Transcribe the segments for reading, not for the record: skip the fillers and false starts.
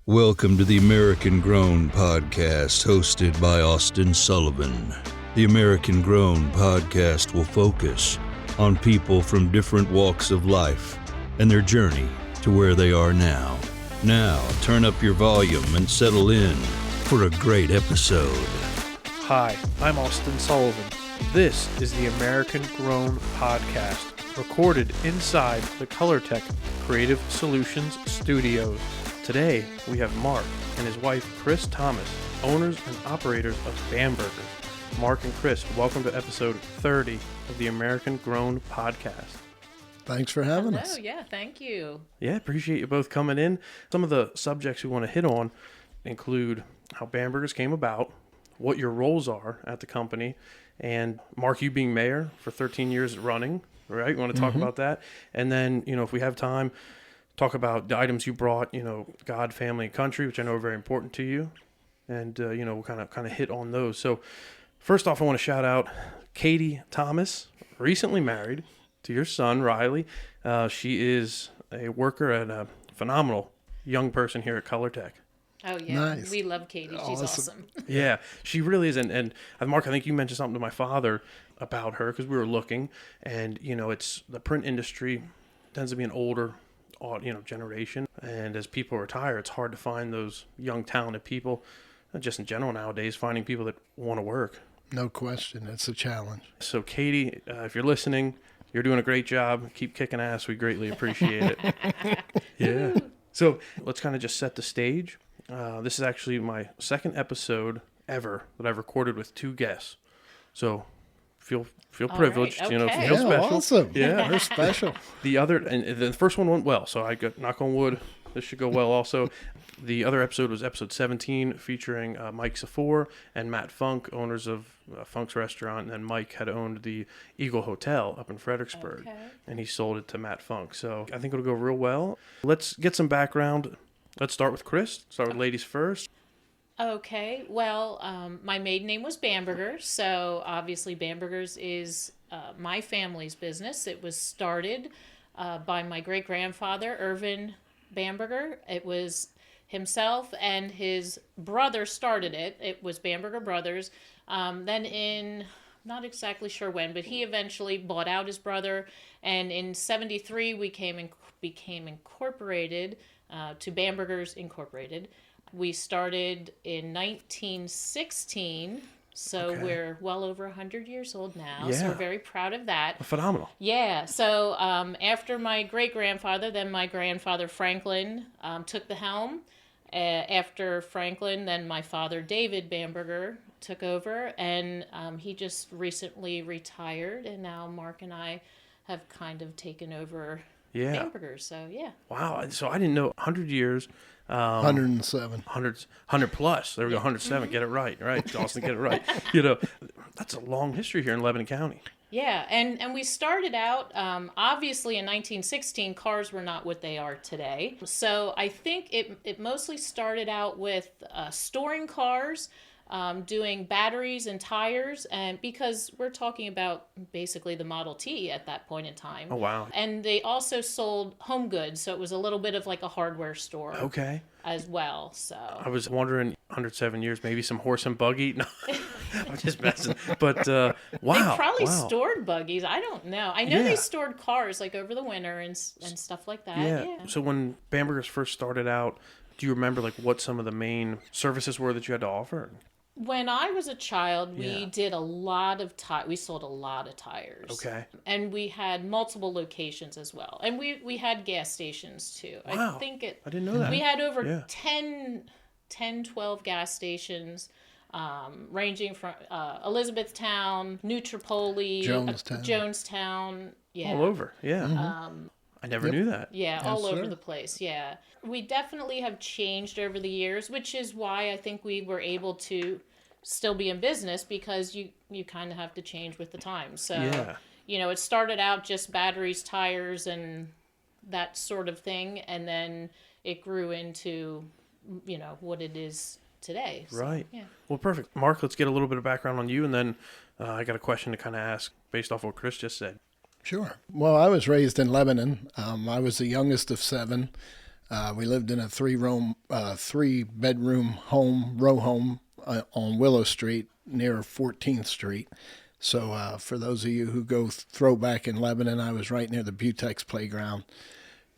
Welcome to the American Grown Podcast, hosted by Austin Sullivan. The American Grown Podcast will focus on people from different walks of life and their journey to where they are now. Now, turn up your volume and settle in for a great episode. Hi, I'm Austin Sullivan. This is the American Grown Podcast, recorded inside the Colortech Creative Solutions studios. Today, we have Mark and his wife, Chris Thomas, owners and operators of Bamberger. Mark and Chris, welcome to episode 30 of the American Grown Podcast. Thanks for having us. Oh, yeah, thank you. Yeah, appreciate you both coming in. Some of the subjects we want to hit on include how Bambergers came about, what your roles are at the company, and Mark, you being mayor for 13 years running, right? We want to talk about that. And then, if we have time, talk about the items you brought, God, family, and country, which I know are very important to you. And, we'll kind of hit on those. So first off, I want to shout out Katie Thomas, recently married to your son, Riley. She is a worker and a phenomenal young person here at Colortech. Oh, yeah. Nice. We love Katie. She's awesome. Yeah, she really is. And Mark, I think you mentioned something to my father about her because we were looking. And, it's the print industry tends to be an older generation, and as people retire, it's hard to find those young talented people, just in general nowadays, finding people that want to work. No question, it's a challenge. So Katie, if you're listening, you're doing a great job. Keep kicking ass. We greatly appreciate it. Yeah. So let's kind of just set the stage. This is actually my second episode ever that I've recorded with two guests, so feel privileged, right, okay. feel special. Awesome. Yeah, we're special. The other, and the first one went well, so I got, knock on wood, this should go well also. The other episode was episode 17, featuring Mike Safor and Matt Funk, owners of Funk's Restaurant, and then Mike had owned the Eagle Hotel up in Fredericksburg, and he sold it to Matt Funk, so I think it'll go real well. Let's get some background. Let's start with Chris, start with ladies first. Okay, well, my maiden name was Bamberger, so obviously Bamberger's is my family's business. It was started by my great-grandfather, Irvin Bamberger. It was himself and his brother started it. It was Bamberger Brothers. Then in, not exactly sure when, but he eventually bought out his brother, and in 1973 we became incorporated to Bamberger's Incorporated. We started in 1916, so we're well over 100 years old now, so we're very proud of that. Phenomenal. Yeah, so after my great-grandfather, then my grandfather Franklin took the helm. After Franklin, then my father David Bamberger took over, and he just recently retired, and now Mark and I have kind of taken over Bamberger, so yeah. Wow, so I didn't know 100 years. 107. 100 plus. There we go, 107. Get it right, Austin, get it right. That's a long history here in Lebanon County. Yeah, and we started out, obviously in 1916, cars were not what they are today. So I think it mostly started out with storing cars, doing batteries and tires, and because we're talking about basically the Model T at that point in time. Oh, wow. And they also sold home goods, so it was a little bit of like a hardware store. Okay. As well, so. I was wondering, 107 years, maybe some horse and buggy. No, I'm just messing. But wow. They probably stored buggies. I don't know. I know they stored cars like over the winter and stuff like that. Yeah. So when Bamberger's first started out, do you remember like what some of the main services were that you had to offer? When I was a child, we did a lot of we sold a lot of tires. Okay. And we had multiple locations as well. And we had gas stations too. Wow. I didn't know that. We had over 10, 12 gas stations, ranging from Elizabethtown, Nutropoli, Jonestown. Yeah. All over. Yeah. I never knew that. Yeah, all over the place. Yeah. We definitely have changed over the years, which is why I think we were able to still be in business, because you kind of have to change with the times. So, it started out just batteries, tires, and that sort of thing. And then it grew into, what it is today. So, right. Yeah. Well, perfect. Mark, let's get a little bit of background on you, and then I got a question to kind of ask based off what Chris just said. Sure. Well, I was raised in Lebanon. I was the youngest of 7. We lived in a three bedroom home, row home on Willow Street near 14th Street. So for those of you who go throwback in Lebanon, I was right near the Butex playground.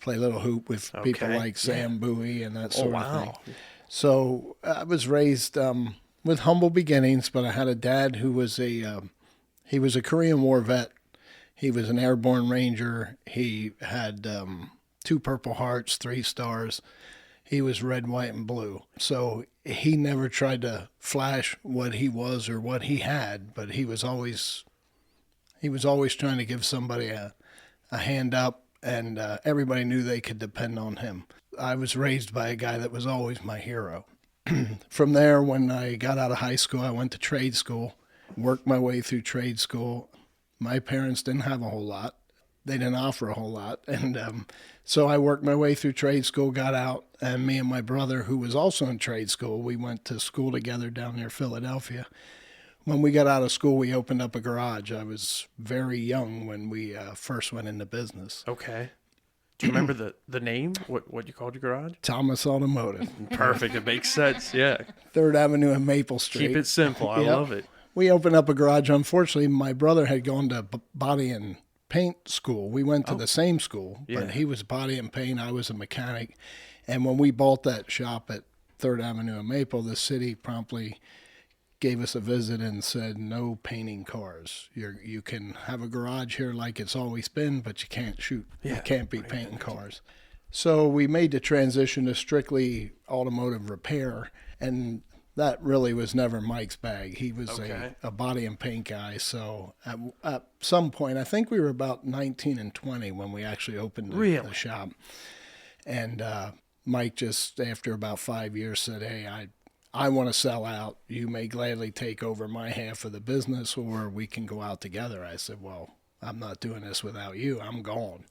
Play a little hoop with people like Sam Bowie and that sort of thing. So I was raised with humble beginnings, but I had a dad who was he was a Korean War vet. He was an airborne ranger. He had 2 Purple Hearts, 3 stars. He was red, white, and blue. So he never tried to flash what he was or what he had, but he was always trying to give somebody a hand up, and everybody knew they could depend on him. I was raised by a guy that was always my hero. From there, when I got out of high school, I went to trade school, worked my way through trade school. My parents didn't have a whole lot. They didn't offer a whole lot. And so I worked my way through trade school, got out, and me and my brother, who was also in trade school, we went to school together down near Philadelphia. When we got out of school, we opened up a garage. I was very young when we first went into business. Okay. Do you remember the name? What you called your garage? Thomas Automotive. Perfect. It makes sense. Yeah. 3rd Avenue and Maple Street. Keep it simple. I love it. We opened up a garage. Unfortunately, my brother had gone to body and paint school. We went to the same school, but he was body and paint. I was a mechanic. And when we bought that shop at 3rd Avenue and Maple, the city promptly gave us a visit and said, no painting cars. You can have a garage here like it's always been, but you can't shoot. You can't be painting cars. So we made the transition to strictly automotive repair, and that really was never Mike's bag. He was a body and paint guy. So at some point, I think we were about 19 and 20 when we actually opened the shop. And Mike just, after about 5 years, said, hey, I want to sell out. You may gladly take over my half of the business, or we can go out together. I said, well, I'm not doing this without you. I'm gone.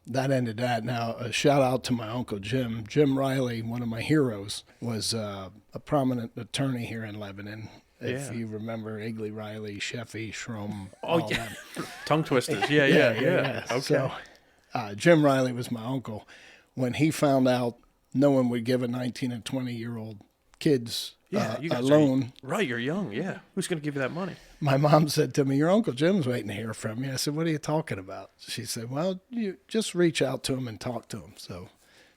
That ended that. Now, a shout out to my Uncle Jim. Jim Riley, one of my heroes, was a prominent attorney here in Lebanon. If you remember Igley Riley, Sheffy, Schrum. Oh, yeah. Tongue twisters. Yeah. Okay. So Jim Riley was my uncle. When he found out no one would give a 19 and 20-year-old kids a loan. Right, you're young, yeah. Who's going to give you that money? My mom said to me, your Uncle Jim's waiting to hear from you. I said, what are you talking about? She said, well, you just reach out to him and talk to him. So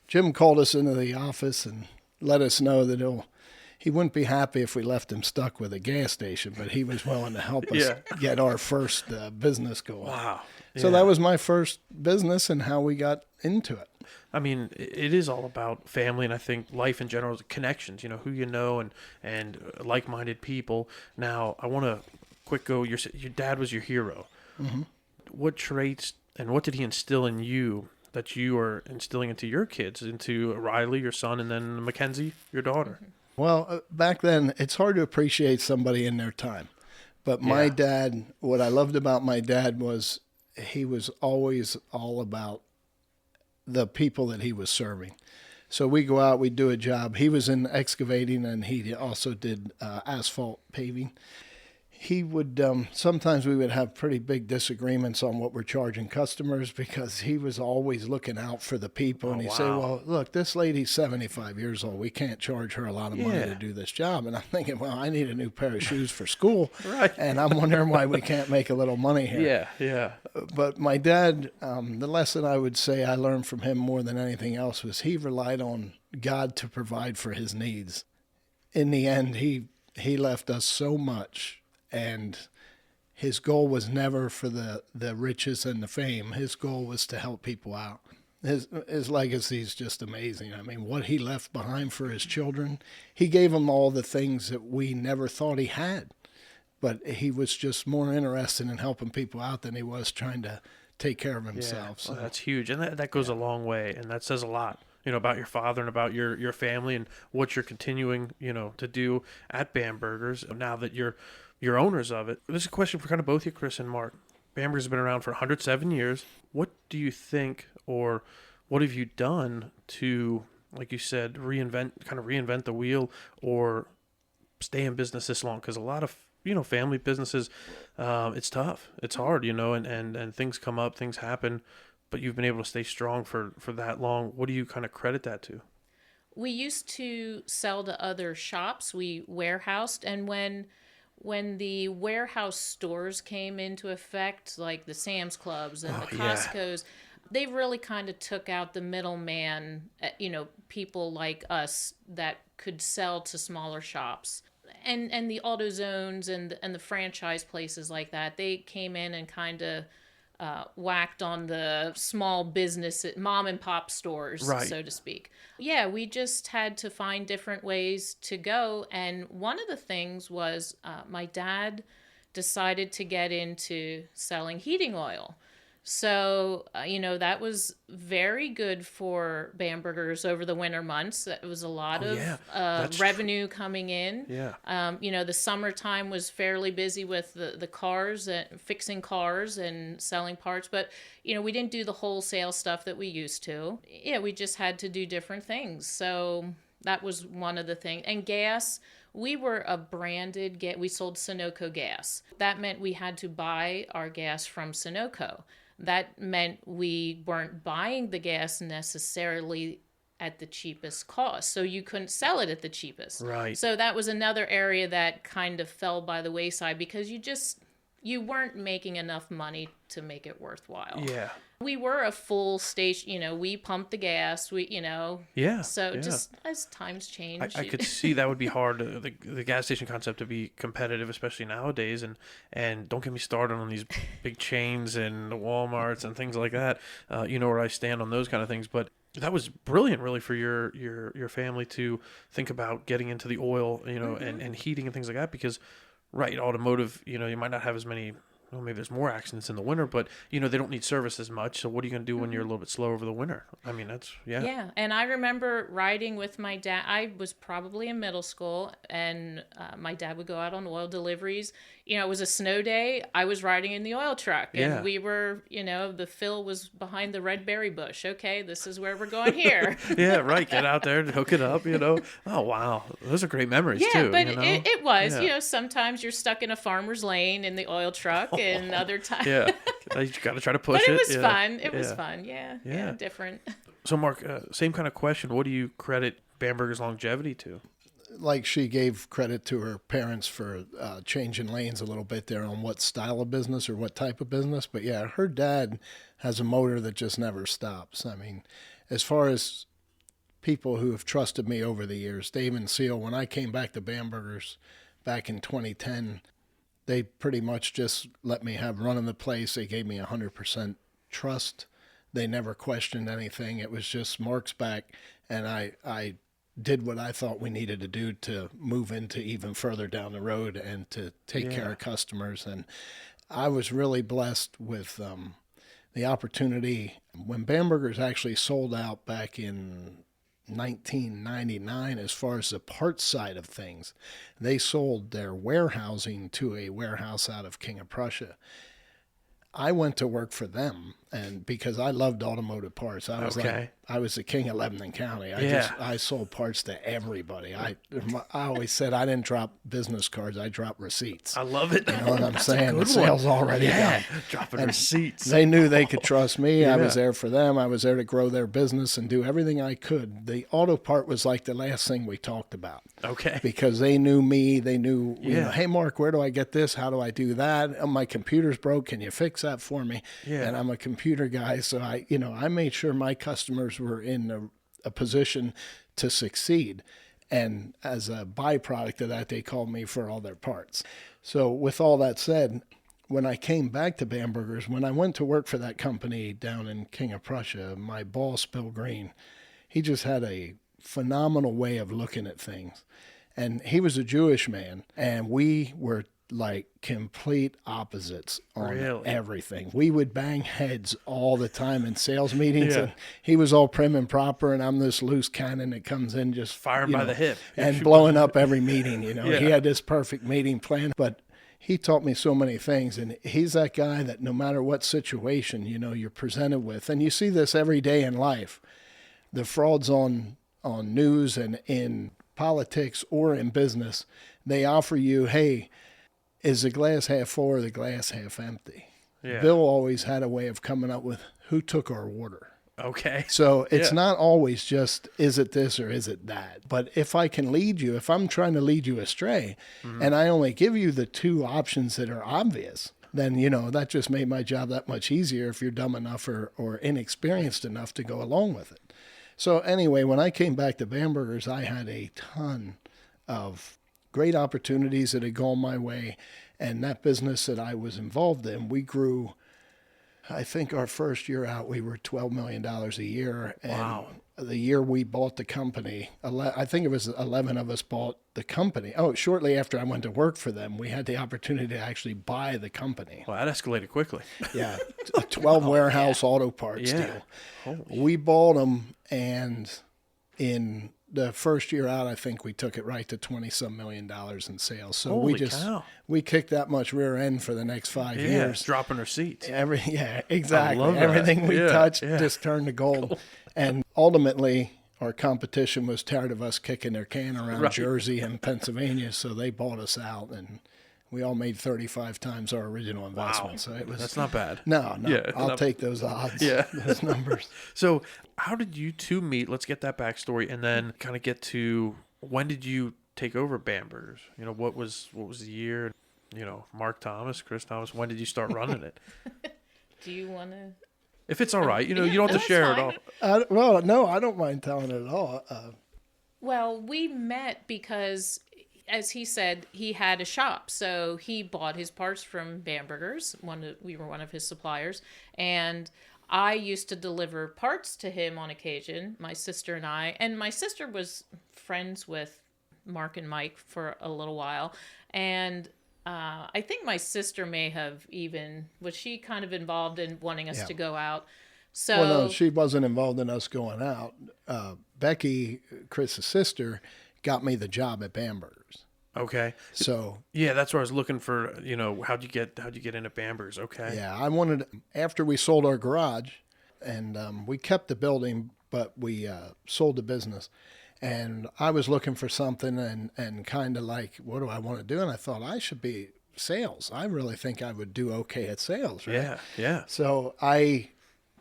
Jim called us into the office and let us know that he wouldn't be happy if we left him stuck with a gas station, but he was willing to help us get our first business going. Wow. So that was my first business and how we got into it. I mean, it is all about family, and I think life in general is connections, who you know and like-minded people. Now, I want to quick go, your dad was your hero. Mm-hmm. What traits and what did he instill in you that you are instilling into your kids, into Riley, your son, and then Mackenzie, your daughter? Well, back then, it's hard to appreciate somebody in their time. But my dad, what I loved about my dad was he was always all about the people that he was serving. So we go out, we do a job. He was in excavating, and he also did asphalt paving. He would, sometimes we would have pretty big disagreements on what we're charging customers because he was always looking out for the people. And he'd say, well, look, this lady's 75 years old. We can't charge her a lot of money to do this job. And I'm thinking, well, I need a new pair of shoes for school. Right. And I'm wondering why we can't make a little money here. Yeah. But my dad, the lesson I would say I learned from him more than anything else was he relied on God to provide for his needs. In the end, he left us so much. And his goal was never for the riches and the fame. His goal was to help people out. His legacy is just amazing. I mean, what he left behind for his children, he gave them all the things that we never thought he had. But he was just more interested in helping people out than he was trying to take care of himself. So that's huge. And that goes a long way. And that says a lot, about your father and about your family and what you're continuing, to do at Bamberger's now that you're owners of it. This is a question for kind of both you, Chris and Mark. Bamberger's been around for 107 years. What do you think, or what have you done to, like you said, reinvent the wheel or stay in business this long? Because a lot of, family businesses, it's tough. It's hard, and things come up, things happen. but you've been able to stay strong for that long. What do you kind of credit that to? We used to sell to other shops. We warehoused, and when the warehouse stores came into effect, like the Sam's Clubs and the Costco's, they really kind of took out the middleman, people like us that could sell to smaller shops. And the AutoZones and the franchise places like that, they came in and kind of whacked on the small business, mom and pop stores, right, so to speak. Yeah, we just had to find different ways to go. And one of the things was my dad decided to get into selling heating oil. So, that was very good for Bamberger's over the winter months. It was a lot of revenue coming in. Yeah. The summertime was fairly busy with the cars and fixing cars and selling parts. But, we didn't do the wholesale stuff that we used to. Yeah, we just had to do different things. So that was one of the things. And gas, we were a branded we sold Sunoco gas. That meant we had to buy our gas from Sunoco. That meant we weren't buying the gas necessarily at the cheapest cost, so you couldn't sell it at the cheapest. Right. So that was another area that kind of fell by the wayside because you weren't making enough money to make it worthwhile. Yeah. We were a full station, we pumped the gas, Yeah. So just as times change. I could see that would be hard, the gas station concept to be competitive, especially nowadays. And don't get me started on these big chains and the Walmarts and things like that. You know where I stand on those kind of things. But that was brilliant, really, for your family to think about getting into the oil, and heating and things like that. Because, right, automotive, you might not have as many. Well, maybe there's more accidents in the winter, but, they don't need service as much. So what are you going to do when you're a little bit slow over the winter? I mean, that's, yeah. Yeah, and I remember riding with my dad. I was probably in middle school, and my dad would go out on oil deliveries. It was a snow day. I was riding in the oil truck, and we were, the fill was behind the red berry bush. Okay, this is where we're going here. Yeah, right. Get out there and hook it up, Oh, wow. Those are great memories, too. Yeah, but it was, sometimes you're stuck in a farmer's lane in the oil truck, and other times. Yeah, you got to try to push it. But it was fun. It was fun. Yeah, different. So, Mark, same kind of question. What do you credit Bamberger's longevity to? Like she gave credit to her parents for changing lanes a little bit there on what style of business or what type of business. But yeah, her dad has a motor that just never stops. I mean, as far as people who have trusted me over the years, Dave and Seal, when I came back to Bamberger's back in 2010, they pretty much just let me have running the place. They gave me 100% trust. They never questioned anything. It was just Mark's back, and I did what I thought we needed to do to move into even further down the road and to take care of customers. And I was really blessed with the opportunity. When Bamberger's actually sold out back in 1999, as far as the parts side of things, they sold their warehousing to a warehouse out of King of Prussia. I went to work for them, and because I loved automotive parts, I was the king of Lebanon County. I sold parts to everybody. I always said I didn't drop business cards; I dropped receipts. I love it. You know what I'm saying? The sales already done. Dropping receipts. They knew they could trust me. I was there for them. I was there to grow their business and do everything I could. The auto part was like the last thing we talked about. Okay. Because they knew me. They knew, hey, Mark, where do I get this? How do I do that? Oh, my computer's broke. Can you fix that for me? Yeah. And I'm a computer guy, so I made sure my customers were in a position to succeed. And as a byproduct of that, they called me for all their parts. So with all that said, when I came back to Bamberger's, when I went to work for that company down in King of Prussia, my boss, Bill Green, he just had a phenomenal way of looking at things. And he was a Jewish man, and we were like complete opposites on everything. We would bang heads all the time in sales meetings. And he was all prim and proper, and I'm this loose cannon that comes in just firing by the hip and blowing up every meeting. He had this perfect meeting plan, but he taught me so many things. And he's that guy that no matter what situation, you're presented with, and you see this every day in life, the frauds on news and in politics or in business, they offer you, hey, is the glass half full or the glass half empty? Yeah. Bill always had a way of coming up with who took our order. Okay. So it's Yeah. not always just, is it this or is it that? But if I can lead you, if I'm trying to lead you astray, and I only give you the two options that are obvious, then, that just made my job that much easier if you're dumb enough or inexperienced enough to go along with it. So anyway, when I came back to Bamberger's, I had a ton of great opportunities that had gone my way. And that business that I was involved in, we grew. I think our first year out, we were $12 million a year. And Wow. the year we bought the company, I think it was 11 of us bought the company. Oh, shortly after I went to work for them, we had the opportunity to actually buy the company. Well, that escalated quickly. Yeah, a 12 warehouse auto parts Yeah. deal. Holy We bought them, and in the first year out, I think we took it right to $20-some million in sales. So Holy we cow. we kicked that much rear end for the next 5 Yeah, years. dropping receipts. Exactly. love that. Everything we Yeah, touched yeah. just turned to gold. And ultimately, our competition was tired of us kicking their can around Right. Jersey and Pennsylvania, so they bought us out, and we all made 35 times our original investment. Wow. So it was That's not bad. no. Yeah, I'll not- take those odds. Yeah. Those numbers. So, how did you two meet? Let's get that backstory, and then kind of get to when did you take over Bamberger's? What was the year? Mark Thomas, Chris Thomas. When did you start running it? Do you want to? If it's all right, you don't have to that's share it fine. all. Well, no, I don't mind telling it at all. Well, we met because, as he said, he had a shop. So he bought his parts from Bamberger's. We were one of his suppliers. And I used to deliver parts to him on occasion, my sister and I. And my sister was friends with Mark and Mike for a little while. And I think my sister may have was she kind of involved in wanting us Yeah. to go out? So Well, no, she wasn't involved in us going out. Becky, Chris's sister, got me the job at Bamberger's. Okay. So Yeah, that's where I was looking for. How'd you get into Bamberger's? Okay. yeah, I wanted, after we sold our garage, and we kept the building, but we sold the business. And I was looking for something and kind of like, what do I want to do? And I thought I should be sales. I really think I would do okay at sales, right? Yeah. Yeah. So I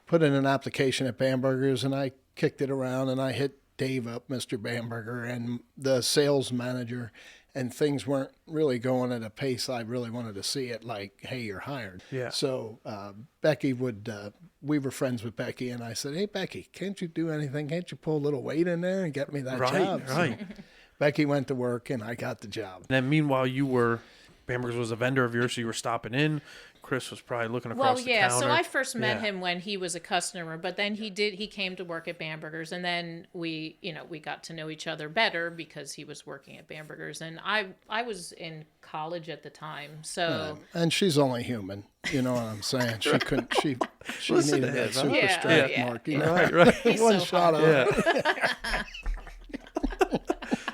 put in an application at Bamberger's, and I kicked it around, and I hit Dave up, Mr. Bamberger, and the sales manager, and things weren't really going at a pace I really wanted to see it, like, hey, you're hired. Yeah. So Becky we were friends with Becky, and I said, hey, Becky, can't you do anything? Can't you pull a little weight in there and get me that job? So Right. Becky went to work, and I got the job. And then meanwhile, Bamberger's was a vendor of yours, so you were stopping in. Chris was probably looking across the counter. So I first met Yeah. him when he was a customer, but then he came to work at Bamberger's, and then we got to know each other better because he was working at Bamberger's, and I was in college at the time, so And she's only human. You know what I'm saying? She couldn't. She Listen needed to that him, huh? super Yeah, strength yeah. mark. You know, Right. he's one so shot hot. of it. Yeah.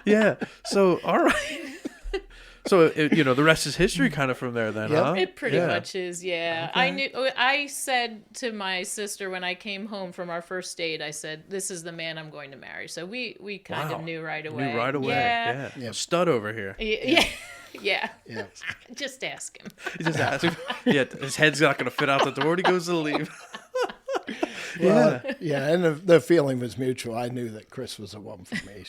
Yeah. So, all right. So, the rest is history kind of from there then, Yep. huh? It pretty Yeah. much is, yeah. I said to my sister when I came home from our first date, I said, this is the man I'm going to marry. So we kind Wow. of knew right away. Knew right away. Yeah. Yeah. A stud over here. Yeah. Yeah. Yeah. Just ask him. You just ask him. Yeah, his head's not going to fit out the door when he goes to leave. Well, yeah, and the feeling was mutual. I knew that Chris was a woman for me.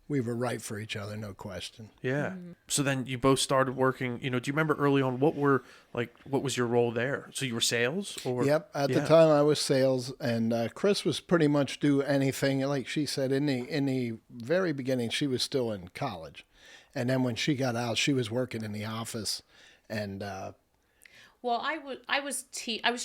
We were right for each other, no question. Yeah. So then you both started working, do you remember early on what was your role there? So you were sales or? Yep. At the time, I was sales, and Chris was pretty much do anything. Like she said, in the very beginning, she was still in college, and then when she got out, she was working in the office, and Well, I was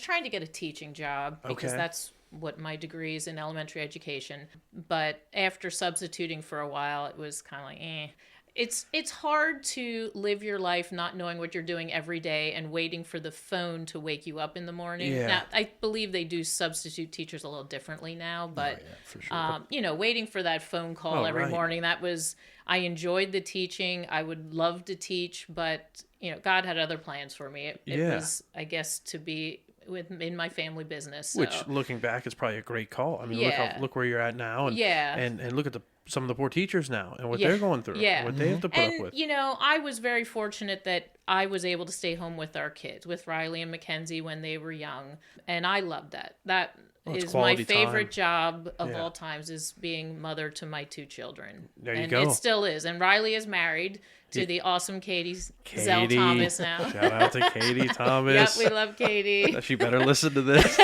trying to get a teaching job because Okay. that's what my degree is in elementary education. But after substituting for a while, it was kind of like, eh. It's hard to live your life not knowing what you're doing every day and waiting for the phone to wake you up in the morning. Yeah. Now, I believe they do substitute teachers a little differently now, but yeah, for sure. waiting for that phone call Oh, every right. morning, I enjoyed the teaching. I would love to teach, but God had other plans for me. It Yeah. was, I guess, to be in my family business. So. Which, looking back, is probably a great call. I mean, Yeah. look where you're at now, and Yeah. and look at the some of the poor teachers now and what Yeah. they're going through, Yeah. what they have to put up with. You know, I was very fortunate that I was able to stay home with our kids, with Riley and Mackenzie when they were young. And I loved that. That it's is my quality favorite time. job of Yeah. all times, is being mother to my 2 children. There you and go. it still is. And Riley is married to the awesome Katie Zell Katie. Thomas now. Shout out to Katie Thomas. Yep, we love Katie. She better listen to this.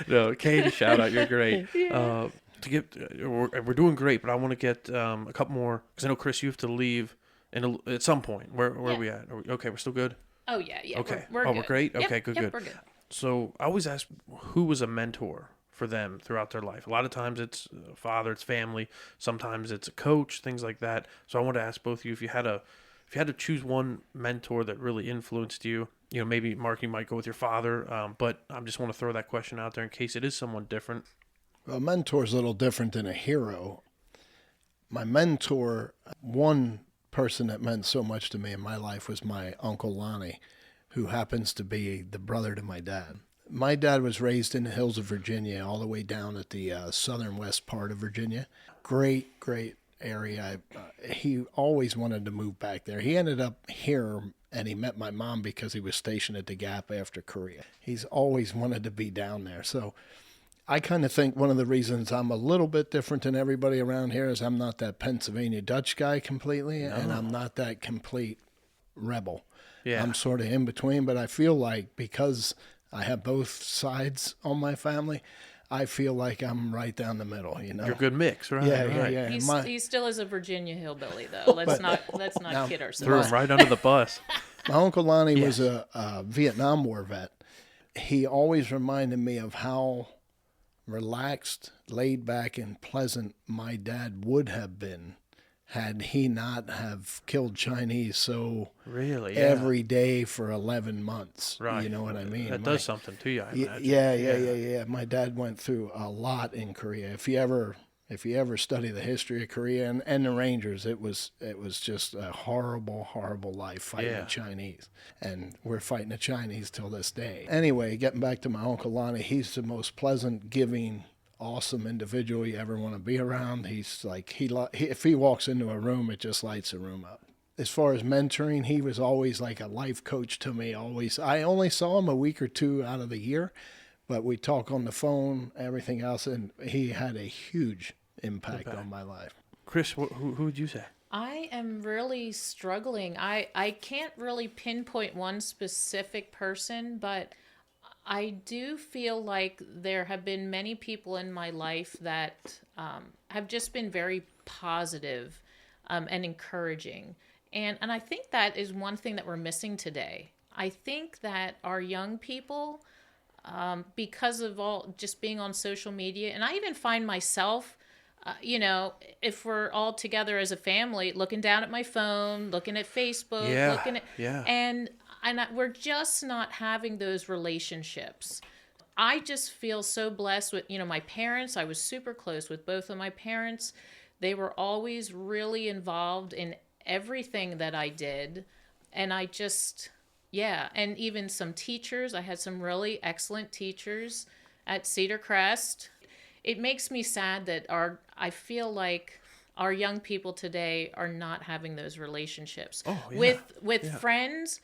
No, Katie, shout out. You're great. We're doing great, but I want to get a couple more, because I know, Chris, you have to leave at some point. Where are we at? Okay, we're still good? Oh, yeah. Okay. We're We're good. great? Yep, Okay, good, yep, good. We're good. So I always ask, who was a mentor for them throughout their life? A lot of times it's a father, it's family. Sometimes it's a coach, things like that. So I want to ask both of you, if you had to choose one mentor that really influenced you, maybe, Mark, you might go with your father, but I just want to throw that question out there in case it is someone different. A mentor's a little different than a hero. My mentor, one person that meant so much to me in my life, was my Uncle Lonnie, who happens to be the brother to my dad. My dad was raised in the hills of Virginia, all the way down at the southern west part of Virginia. Great area. He always wanted to move back there. He ended up here, and he met my mom because he was stationed at the Gap after Korea. He's always wanted to be down there. So I kind of think one of the reasons I'm a little bit different than everybody around here is I'm not that Pennsylvania Dutch guy completely, and I'm not that complete rebel. Yeah. I'm sort of in between, but I feel like because I have both sides on my family, I feel like I'm right down the middle, You're a good mix, right? Yeah, right. yeah. He still is a Virginia hillbilly, though. Let's not kid Threw ourselves. him right under the bus. My Uncle Lonnie was a Vietnam War vet. He always reminded me of how relaxed, laid back, and pleasant my dad would have been had he not have killed Chinese really every day for 11 months. Right. You know what I mean? That does something to you, I imagine. Yeah. My dad went through a lot in Korea. If you ever study the history of Korea and the Rangers, it was just a horrible life fighting the Chinese. And we're fighting the Chinese till this day. Anyway, getting back to my Uncle Lonnie, he's the most pleasant, giving, awesome individual you ever want to be around. He's like, if he walks into a room, it just lights the room up. As far as mentoring, he was always like a life coach to me. I only saw him a week or two out of the year, but we talk on the phone, everything else, and he had a huge impact on my life. Chris, who would you say? I am really struggling. I can't really pinpoint one specific person, but I do feel like there have been many people in my life that have just been very positive and encouraging. And I think that is one thing that we're missing today. I think that our young people, because of all just being on social media, and I even find myself, if we're all together as a family, looking down at my phone, looking at Facebook, and we're just not having those relationships. I just feel so blessed with, my parents. I was super close with both of my parents. They were always really involved in everything that I did. And I just, and even some teachers. I had some really excellent teachers at Cedar Crest. It makes me sad that I feel like our young people today are not having those relationships with friends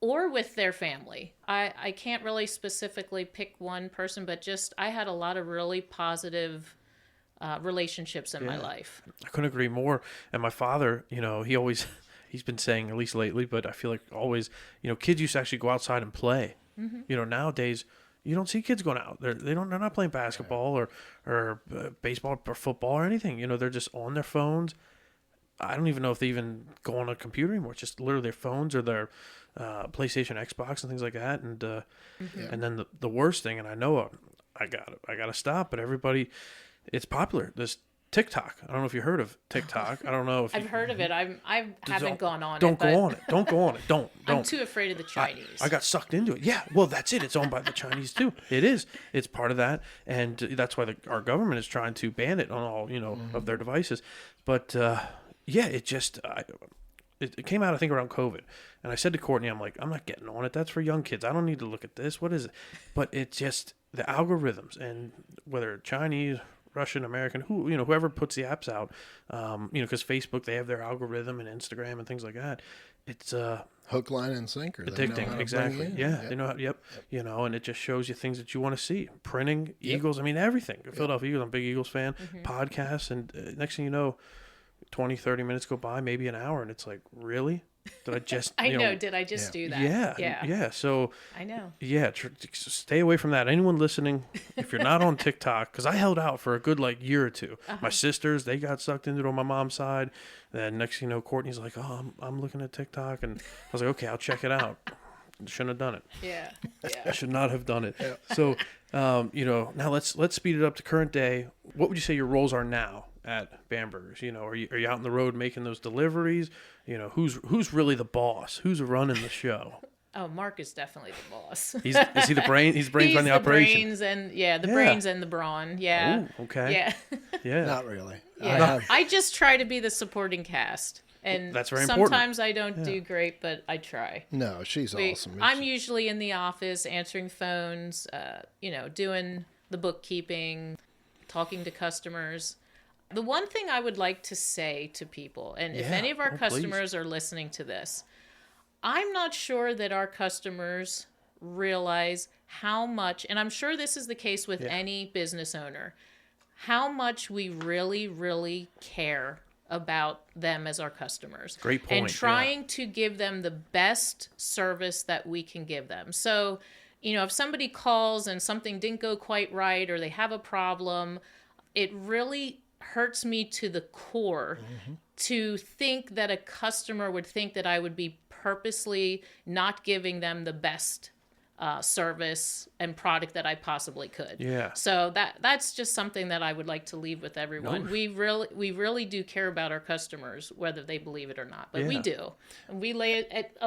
or with their family. I can't really specifically pick one person, but just I had a lot of really positive relationships in my life. I couldn't agree more. And my father, he's been saying, at least lately, but I feel like always, kids used to actually go outside and play. Mm-hmm. Nowadays, you don't see kids going out. They're not playing basketball or baseball or football or anything. They're just on their phones. I don't even know if they even go on a computer anymore. It's just literally their phones or their PlayStation, Xbox, and things like that. And and then the worst thing, and I know I got to stop, but everybody, it's popular. This TikTok. I don't know if you heard of TikTok. I don't know if I've heard of it. I haven't gone on it. Don't go on it. Don't go on it. Don't. I'm too afraid of the Chinese. I got sucked into it. Yeah. Well, that's it. It's owned by the Chinese too. It is. It's part of that, and that's why our government is trying to ban it on all of their devices. But it just it came out, I think, around COVID, and I said to Courtney, I'm like, I'm not getting on it. That's for young kids. I don't need to look at this. What is it? But it's just the algorithms, and whether Chinese Russian, American, whoever puts the apps out, because Facebook, they have their algorithm, and Instagram and things like that. It's hook, line, and sinker. They know how addicting. to Exactly. bring you in. Yeah. Yep. They know how, yep. And it just shows you things that you want to see. Printing, Yep. Eagles, I mean, everything. Philadelphia Eagles, I'm a big Eagles fan. Podcasts, and next thing you know, 20, 30 minutes go by, maybe an hour, and it's like, really? Did I just, I know. Did I just do that? Yeah. So, I know. yeah, stay away from that. Anyone listening, if you're not on TikTok, because I held out for a good year or two. My sisters, they got sucked into it on my mom's side. Then next thing you know, Courtney's like, "Oh, I'm looking at TikTok," and I was like, "Okay, I'll check it out." Shouldn't have done it. Yeah. I should not have done it. So, now let's speed it up to current day. What would you say your roles are now at Bamberger's? Are you out on the road making those deliveries? Who's really the boss? Who's running the show? Oh, Mark is definitely the boss. Is he the brain? He's the brains behind the operation. Brains and brains and the brawn. Yeah. Ooh, okay. Yeah. Yeah. Not really. Yeah. I just try to be the supporting cast. And that's very important. Sometimes I don't do great, but I try. No, she's awesome. I'm usually in the office answering phones, doing the bookkeeping, talking to customers. The one thing I would like to say to people, and if any of our customers are listening to this, I'm not sure that our customers realize how much, and I'm sure this is the case with any business owner, how much we really, really care about them as our customers. Great point. And trying to give them the best service that we can give them. So, if somebody calls and something didn't go quite right or they have a problem, it really hurts me to the core to think that a customer would think that I would be purposely not giving them the best service and product that I possibly could. Yeah. So that's just something that I would like to leave with everyone. No. We really do care about our customers, whether they believe it or not. But we do. And we lay it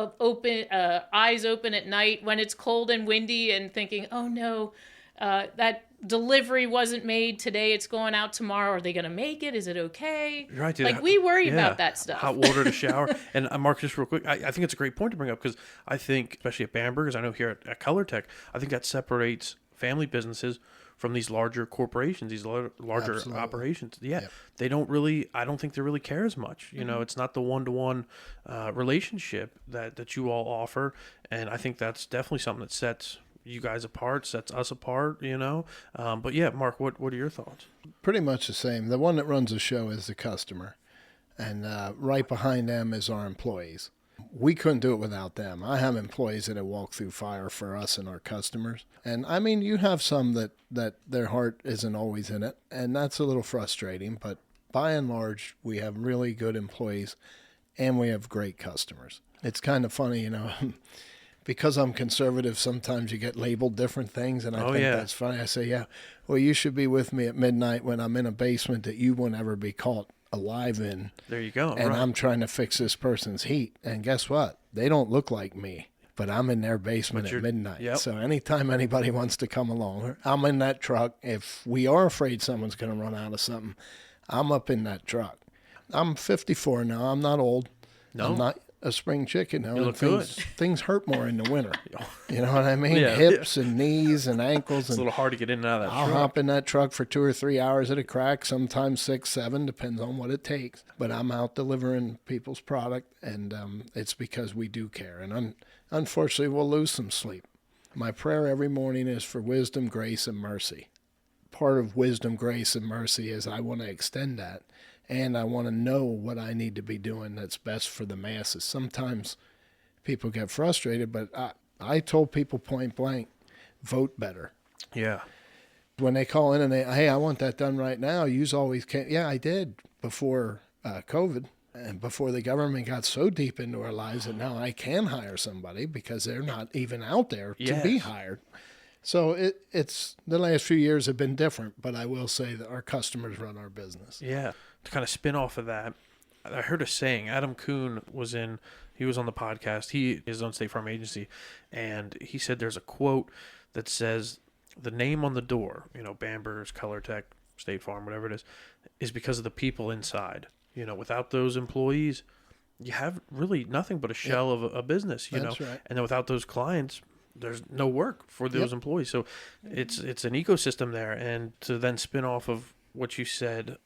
eyes open at night when it's cold and windy and thinking, oh no, that delivery wasn't made today, it's going out tomorrow. Are they going to make it? Is it okay? You're right, dude. We worry about that stuff. Hot water to shower. And Mark, just real quick, I think it's a great point to bring up, because I think, especially at Bamberger's, I know here at Colortech, I think that separates family businesses from these larger corporations, these larger Absolutely. Operations. Yeah, Yep. they don't really, I don't think they really care as much. It's not the one-to-one relationship that you all offer. And I think that's definitely something that sets you guys apart, sets us apart, But yeah, Mark, what are your thoughts? Pretty much the same. The one that runs the show is the customer. And right behind them is our employees. We couldn't do it without them. I have employees that have walked through fire for us and our customers. And I mean, you have some that their heart isn't always in it. And that's a little frustrating. But by and large, we have really good employees and we have great customers. It's kind of funny, because I'm conservative, sometimes you get labeled different things, and I think that's funny. I say, well, you should be with me at midnight when I'm in a basement that you won't ever be caught alive in. There you go. And right. I'm trying to fix this person's heat. And guess what? They don't look like me, but I'm in their basement at midnight. Yep. So anytime anybody wants to come along, I'm in that truck. If we are afraid someone's going to run out of something, I'm up in that truck. I'm 54 now. I'm not old. No. I'm not a spring chicken now. You look good. Things hurt more in the winter. You know what I mean? Yeah, Hips and knees and ankles. It's a little hard to get in and out of that I'll truck. hop in that truck for 2 or 3 hours at a crack, sometimes 6, 7, depends on what it takes. But I'm out delivering people's product, and it's because we do care. And unfortunately, we'll lose some sleep. My prayer every morning is for wisdom, grace, and mercy. Part of wisdom, grace, and mercy is I want to extend that. And I want to know what I need to be doing that's best for the masses. Sometimes people get frustrated, but I told people point blank, vote better. Yeah. When they call in and hey, I want that done right now, you always can't. Yeah, I did before COVID and before the government got so deep into our lives that now I can hire somebody because they're not even out there to be hired. So it's the last few years have been different, but I will say that our customers run our business. Yeah. To kind of spin off of that, I heard a saying. Adam Kuhn was on the podcast. He is on State Farm Agency, and he said there's a quote that says the name on the door, Bamberger's, Colortech, State Farm, whatever it is because of the people inside. Without those employees, you have really nothing but a shell of a business, That's right. And then without those clients, there's no work for those employees. So it's an ecosystem there. And to then spin off of what you said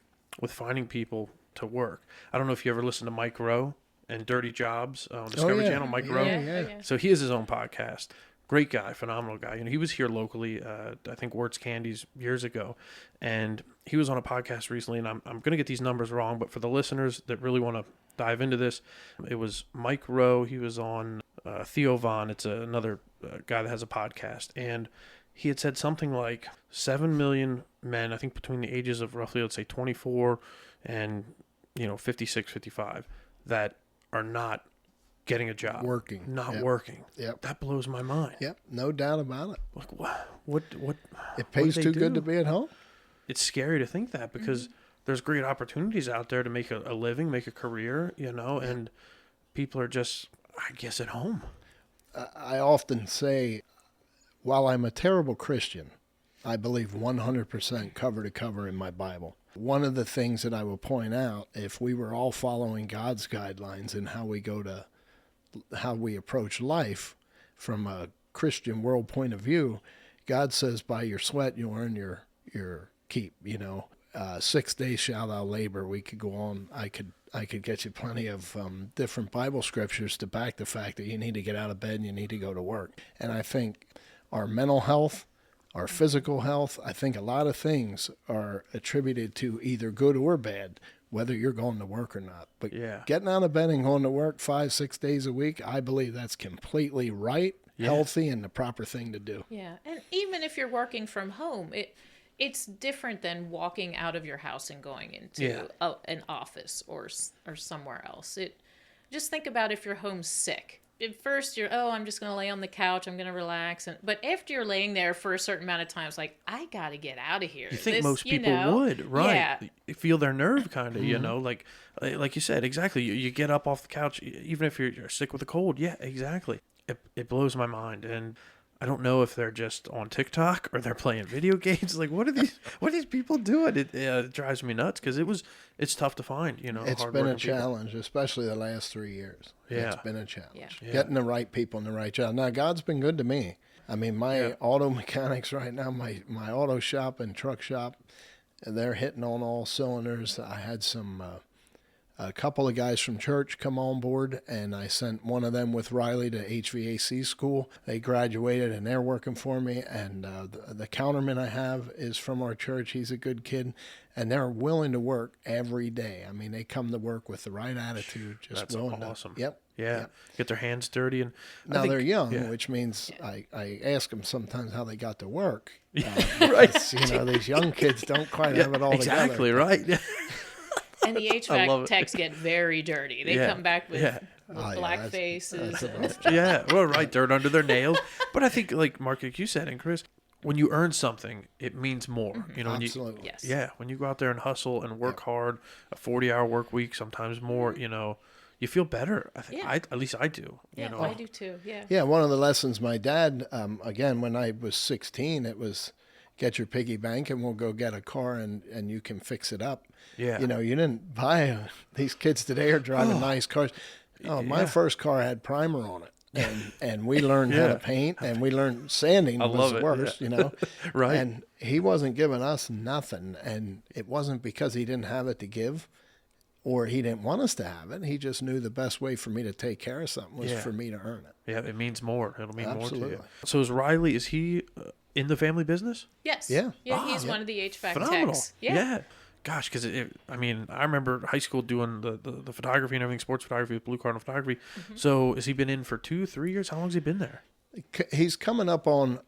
with finding people to work. I don't know if you ever listened to Mike Rowe and Dirty Jobs on Discovery Channel. Mike Rowe. Yeah. So he has his own podcast. Great guy, phenomenal guy. He was here locally, I think Words Candies years ago, and he was on a podcast recently. And I'm going to get these numbers wrong, but for the listeners that really want to dive into this, it was Mike Rowe. He was on Theo Von. It's another guy that has a podcast, and he had said something like 7 million men, I think between the ages of roughly, let's say 24 and 56, 55, that are not getting a job, working. Yep. That blows my mind. Yep, no doubt about it. Like, what It pays what do too they good do? to be at home. It's scary to think that, because there's great opportunities out there to make a living, make a career, and people are just, I guess, at home. I often say, while I'm a terrible Christian, I believe 100% cover to cover in my Bible. One of the things that I will point out, if we were all following God's guidelines in how we approach life from a Christian world point of view, God says, by your sweat you'll earn your keep. 6 days shall thou labor. We could go on. I could get you plenty of different Bible scriptures to back the fact that you need to get out of bed and you need to go to work. And I think our mental health, our physical health, I think a lot of things are attributed to either good or bad, whether you're going to work or not. But getting out of bed and going to work 5-6 days a week, I believe that's completely right, healthy, and the proper thing to do. Yeah, and even if you're working from home, it's different than walking out of your house and going into an office or somewhere else. Just think about if you're home sick. At first, I'm just going to lay on the couch. I'm going to relax. But after you're laying there for a certain amount of time, it's like, I got to get out of here. You think most people would, right? Yeah. You feel their nerve, kind of, like you said, exactly. You get up off the couch, even if you're sick with a cold. Yeah, exactly. It blows my mind. And I don't know if they're just on TikTok or they're playing video games. Like, what are these people doing? It drives me nuts, because it's tough to find. It's been a challenge, especially the last 3 years. Yeah, it's been a challenge. Yeah. Getting the right people in the right job. Now, God's been good to me. I mean, my auto mechanics right now, my auto shop and truck shop, they're hitting on all cylinders. I had a couple of guys from church come on board, and I sent one of them with Riley to HVAC school. They graduated, and they're working for me. And the counterman I have is from our church. He's a good kid, and they're willing to work every day. I mean, they come to work with the right attitude. That's awesome. Yep. Get their hands dirty. And now they're young, which means I ask them sometimes how they got to work. Right. These young kids don't quite have it all exactly, together. Exactly, right. And the HVAC techs get very dirty. They come back with black faces. Dirt under their nails. But I think, like Mark, like you said, and Chris, when you earn something, it means more. Absolutely. When you go out there and hustle and work hard, a 40-hour work week, sometimes more, you feel better. I think at least I do. I do too. Yeah. Yeah, one of the lessons my dad, again, when I was 16, it was get your piggy bank and we'll go get a car and you can fix it up. Yeah. You didn't buy these kids today are driving nice cars. My first car had primer on it. And we learned how to paint, and we learned sanding was the worst, Right. And he wasn't giving us nothing, and it wasn't because he didn't have it to give or he didn't want us to have it. He just knew the best way for me to take care of something was for me to earn it. Yeah, it means more. It'll mean more to Absolutely. you. So is Riley, is he in the family business? Yes. Yeah. Yeah, he's one of the HVAC Phenomenal. techs. Yeah. Gosh, because I remember high school doing the photography and everything, sports photography with Blue Cardinal Photography. So has he been in for 2-3 years? How long has he been there? He's coming up on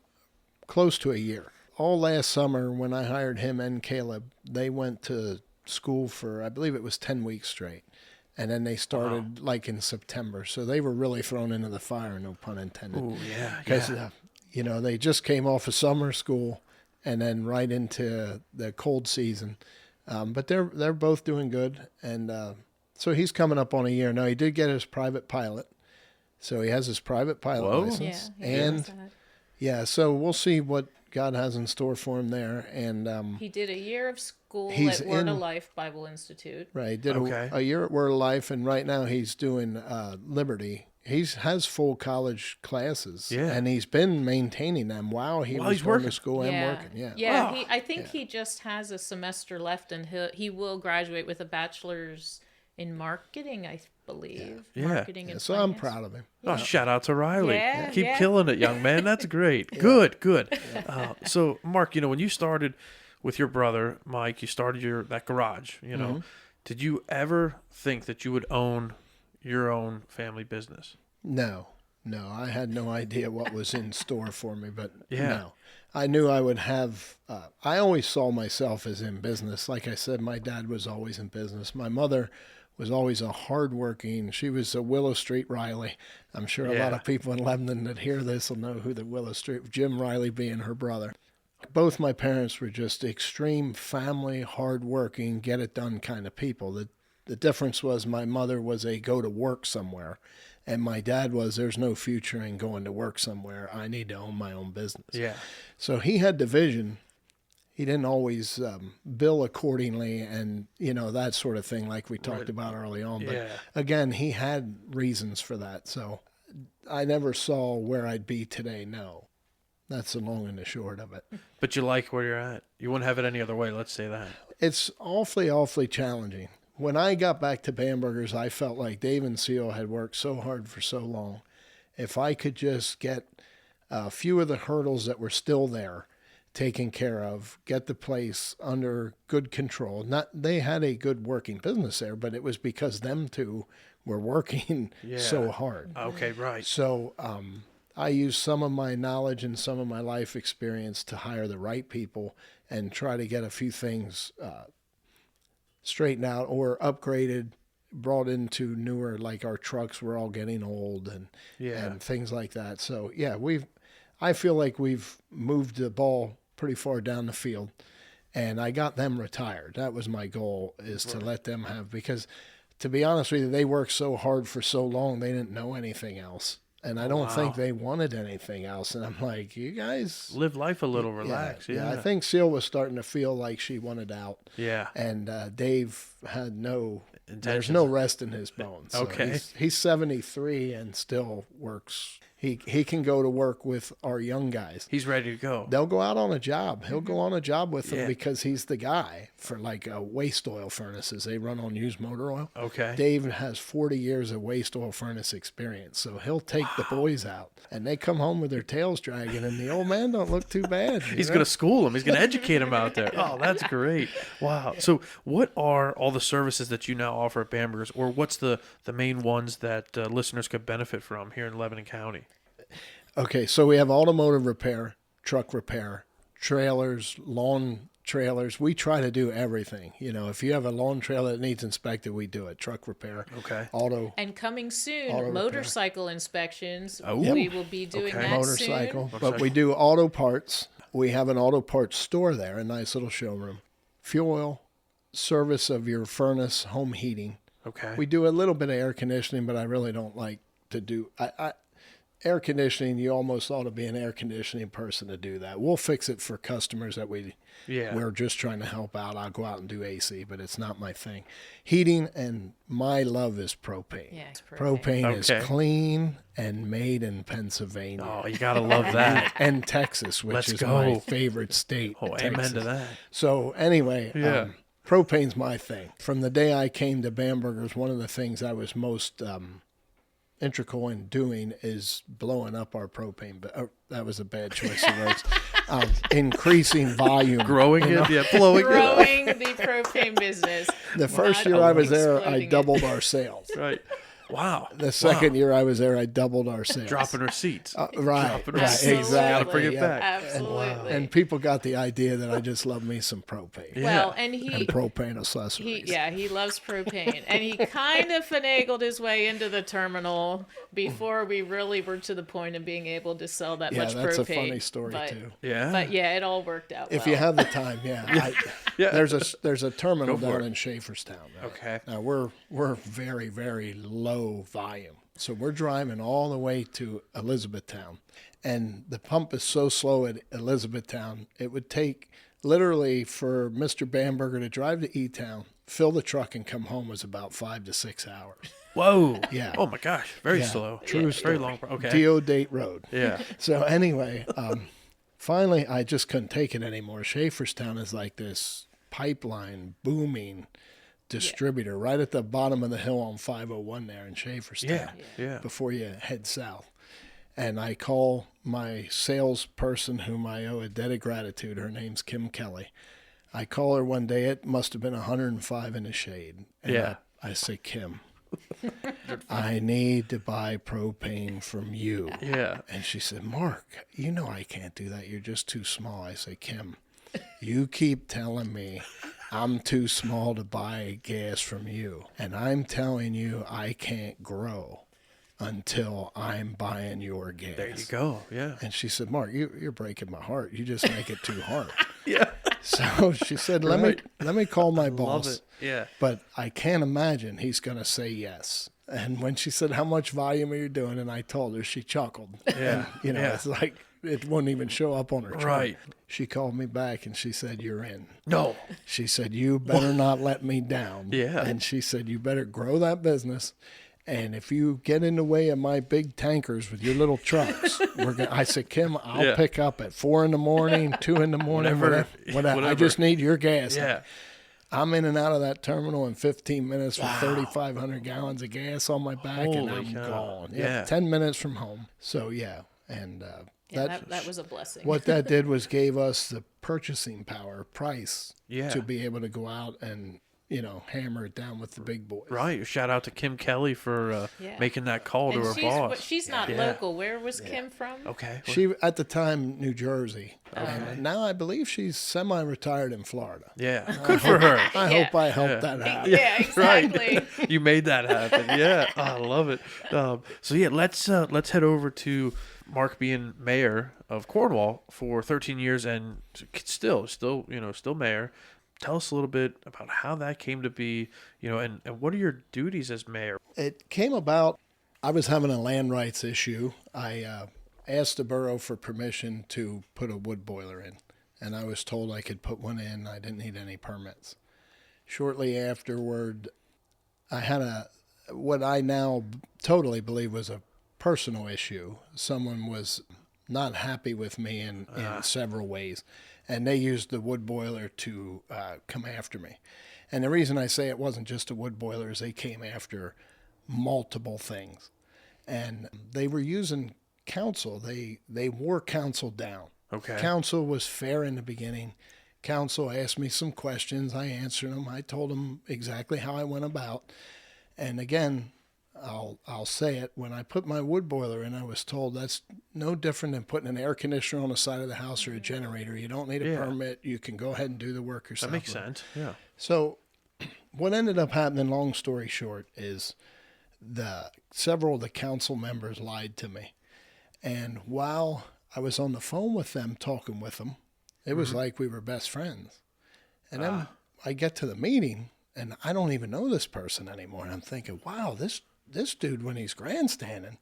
close to a year. All last summer when I hired him and Caleb, they went to school for, I believe it was 10 weeks straight. And then they started like in September. So they were really thrown into the fire, no pun intended. Oh, yeah. Because, they just came off of summer school and then right into the cold season. But they're both doing good. And so he's coming up on a year. Now, he did get his private pilot. So he has his private pilot license. So we'll see what God has in store for him there. And he did a year of school he's at Word of Life Bible Institute. Right, he did a year at Word of Life, and right now he's doing Liberty He has full college classes, Yeah. and he's been maintaining them while While was he's going working. to school and Yeah. working. Yeah. Yeah, Wow. I think he just has a semester left, and he will graduate with a bachelor's in marketing, I believe. Yeah. Marketing and So I'm finance. proud of him. Oh, shout out to Riley. Yeah, Keep yeah. killing it, young man. That's great. Good. So, Mark, when you started with your brother, Mike, you started that garage, did you ever think that you would own your own family business? No, I had no idea what was in store for me, but Yeah. no. I knew I would have, I always saw myself as in business. Like I said, my dad was always in business. My mother was always a hardworking, she was a Willow Street Riley. I'm sure a lot Yeah. of people in Lebanon that hear this will know who the Willow Street, Jim Riley being her brother. Both my parents were just extreme family, hardworking, get it done kind of people. The difference was my mother was a go to work somewhere, and my dad was there's no future in going to work somewhere. I need to own my own business. Yeah. So he had the vision. He didn't always bill accordingly and, that sort of thing like we talked about early on. But Yeah. again, he had reasons for that. So I never saw where I'd be today, no. That's the long and the short of it. But you like where you're at. You wouldn't have it any other way, let's say that. It's awfully challenging. When I got back to Bamberger's, I felt like Dave and Seal had worked so hard for so long. If I could just get a few of the hurdles that were still there taken care of, get the place under good control. They had a good working business there, but it was because them two were working so hard. Okay, right. So I used some of my knowledge and some of my life experience to hire the right people and try to get a few things straightened out or upgraded, brought into newer, like our trucks were all getting old and things like that. So yeah, I feel like we've moved the ball pretty far down the field, and I got them retired. That was my goal, is to let them have, because to be honest with you, they worked so hard for so long, they didn't know anything else. And I don't think they wanted anything else. And I'm like, you guys Live life a little, relax. Yeah. I think Seal was starting to feel like she wanted out. Yeah. And Dave had there's Intentions. no rest in his bones. So Okay. He's 73 and still works. He can go to work with our young guys. He's ready to go. They'll go out on a job. He'll go on a job with them Yeah. because he's the guy for like waste oil furnaces. They run on used motor oil. Okay. Dave has 40 years of waste oil furnace experience, so he'll take the boys out, and they come home with their tails dragging, and the old man don't look too bad. He's going to school him. He's going to educate him out there. Oh, that's great. Wow. So what are all the services that you now offer at Bamberger's, or what's the main ones that listeners could benefit from here in Lebanon County? Okay, so we have automotive repair, truck repair, trailers, lawn trailers. We try to do everything. If you have a lawn trailer that needs inspected, we do it. Truck repair. Okay. Auto. And coming soon, Auto repair. motorcycle inspections. Oh. We will be doing Okay. that Motorcycle. soon. But we do auto parts. We have an auto parts store there, a nice little showroom. Fuel oil, service of your furnace, home heating. Okay. We do a little bit of air conditioning, but I really don't like to do. Air conditioning, you almost ought to be an air conditioning person to do that. We'll fix it for customers that we're just trying to help out. I'll go out and do AC, but it's not my thing. Heating, and my love is propane. Yeah, it's propane. Propane is Okay. clean and made in Pennsylvania. Oh, you got to love that. And Texas, which Let's is go. my favorite state. Oh, Texas. amen to that. So anyway, Yeah. propane's my thing. From the day I came to Bamberger's, one of the things I was most integral in doing is blowing up our propane. But that was a bad choice of words. Increasing volume. Growing it, blowing it. Growing the propane business. The first Not year I was there, I exploding it. doubled our sales. Right. Wow. The second year I was there, I doubled our sales. Dropping receipts. Right, Dropping right, receipts. exactly. Got to bring it yeah. back. Absolutely. And people got the idea that I just love me some propane. Yeah. Well, and he Propane accessories. he loves propane, and he kind of finagled his way into the terminal before we really were to the point of being able to sell that Yeah, much that's propane. a funny story but, too. Yeah. But yeah, it all worked out. If well. you have the time, yeah. Yeah. There's a terminal Go for down it. in Schaeferstown. Okay. Now we're very, very low volume. So we're driving all the way to Elizabethtown. And the pump is so slow at Elizabethtown, it would take literally for Mr. Bamberger to drive to E-Town, fill the truck and come home was about 5 to 6 hours. Whoa. Yeah. Oh my gosh. Very Yeah. slow. True story. Very long. Okay. D.O. Date Road. Yeah. So anyway, finally, I just couldn't take it anymore. Schaeferstown is like this pipeline booming distributor right at the bottom of the hill on 501 there in Schaeferstown. Yeah. Yeah. Before you head south. And I call my salesperson, whom I owe a debt of gratitude. Her name's Kim Kelly. I call her one day. It must have been 105 in the shade. And Yeah. I say, Kim, I need to buy propane from you. Yeah. And she said, Mark, you know I can't do that. You're just too small. I say, Kim, you keep telling me I'm too small to buy gas from you. And I'm telling you I can't grow until I'm buying your gas. There you go. Yeah. And she said, Mark, you're breaking my heart. You just make it too hard. Yeah. So she said, let me call my boss. Love it. Yeah. But I can't imagine he's going to say yes. And when she said, how much volume are you doing? And I told her, she chuckled. Yeah. And, Yeah. it's like it wouldn't even show up on her chart. Right. She called me back and she said, you're in. No. She said, you better not let me down. Yeah. And she said, you better grow that business. And if you get in the way of my big tankers with your little trucks, I said, Kim, I'll pick up at 4 a.m, 2 a.m, whatever. I just need your gas. Yeah. I'm in and out of that terminal in 15 minutes with 3,500 gallons of gas on my back, and Holy I'm cow. gone. Yeah. 10 minutes from home. So, yeah. And that was a blessing. what that did was gave us the purchasing power, price, Yeah. to be able to go out and, hammer it down with the big boys. Right. Shout out to Kim Kelly for Yeah. making that call and to her boss. she's not Yeah. local. Where was Kim from? Okay. She, at the time, New Jersey. And now I believe she's semi-retired in Florida. Yeah. Good for her. I Yeah. hope I helped that happen. Yeah, exactly. You made that happen. Yeah. Oh, I love it. So yeah, let's head over to Mark being mayor of Cornwall for 13 years and still mayor. Tell us a little bit about how that came to be, and what are your duties as mayor? It came about, I was having a land rights issue. I asked the borough for permission to put a wood boiler in, and I was told I could put one in. I didn't need any permits. Shortly afterward, I had what I now totally believe was a personal issue. Someone was not happy with me in several ways, and they used the wood boiler to come after me. And the reason I say it wasn't just a wood boiler is they came after multiple things. And they were using council. They wore council down. Okay. Council was fair in the beginning. Council asked me some questions. I answered them. I told them exactly how I went about. And again, I'll say it. When I put my wood boiler in, I was told that's no different than putting an air conditioner on the side of the house or a generator. You don't need a permit. You can go ahead and do the work yourself. That makes sense. Yeah. So what ended up happening, long story short, is several of the council members lied to me. And while I was on the phone with them, talking with them, it was like we were best friends. And then I get to the meeting, and I don't even know this person anymore. And I'm thinking, wow, this dude, when he's grandstanding,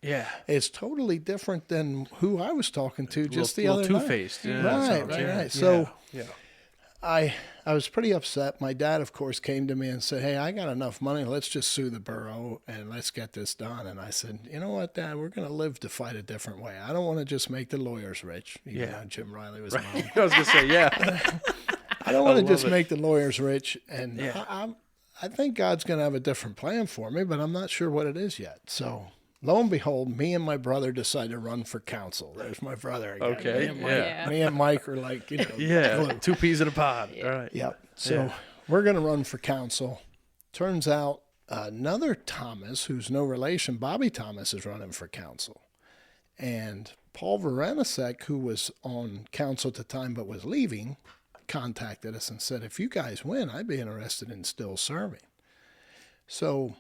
is totally different than who I was talking to just the other night. Two-faced. Yeah, Right. So I was pretty upset. My dad, of course, came to me and said, hey, I got enough money. Let's just sue the borough and let's get this done. And I said, you know what, Dad, we're going to live to fight a different way. I don't want to just make the lawyers rich. Even though Jim Riley was mom. I was going to say, yeah. I don't want to just make the lawyers rich. And I think God's going to have a different plan for me, but I'm not sure what it is yet. So lo and behold, me and my brother decided to run for council. There's my brother again. Okay. Me and Mike are like, glue. Two peas in a pod. All right. Yep. So we're going to run for council. Turns out another Thomas, who's no relation, Bobby Thomas, is running for council. And Paul Varenisek, who was on council at the time but was leaving, contacted us and said, if you guys win, I'd be interested in still serving. So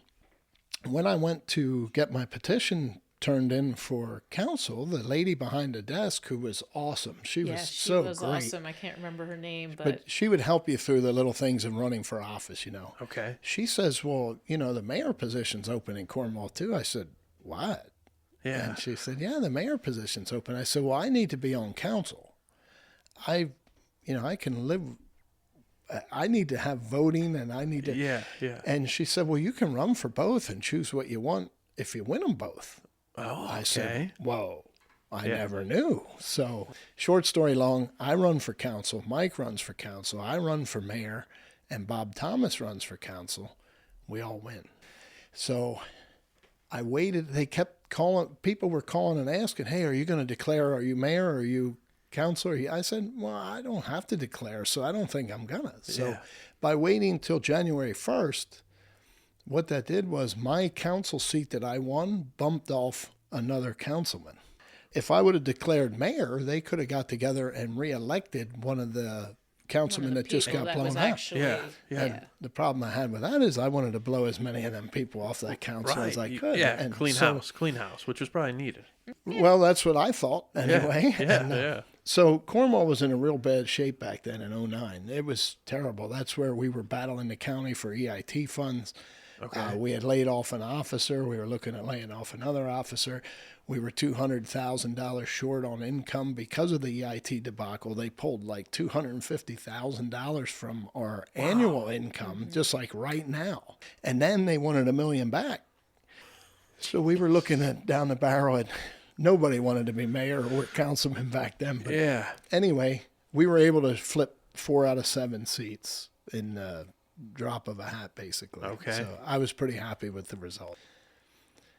when I went to get my petition turned in for council, the lady behind the desk, who was awesome, she was so great. Awesome. I can't remember her name, but she would help you through the little things of running for office, Okay. She says, well, the mayor position's open in Cornwall too. I said, what? Yeah. And she said, yeah, the mayor position's open. I said, well, I need to be on council. I can live I need to have voting and I need to. Yeah. And she said, well, you can run for both and choose what you want if you win them both. Oh, okay. I said, whoa, I never knew. So short story long, I run for council. Mike runs for council. I run for mayor, and Bob Thomas runs for council. We all win. So I waited. They kept calling. People were calling and asking, hey, are you going to declare? Are you mayor? Are you councilor? I said, well, I don't have to declare, so I don't think I'm going to. So by waiting till January 1st, what that did was my council seat that I won bumped off another councilman. If I would have declared mayor, they could have got together and reelected one of the councilmen that just got blown out. And the problem I had with that is I wanted to blow as many of them people off that council as I could. Yeah, and clean house, which was probably needed. Well, that's what I thought anyway. Yeah. So Cornwall was in a real bad shape back then in 2009. It was terrible. That's where we were battling the county for EIT funds. Okay. We had laid off an officer. We were looking at laying off another officer. We were $200,000 short on income because of the EIT debacle. They pulled like $250,000 from our annual income, just like right now. And then they wanted $1 million back. So we were looking at down the barrel, and nobody wanted to be mayor or councilman back then. But anyway, we were able to flip 4 out of 7 seats in drop of a hat, basically. Okay. So I was pretty happy with the result.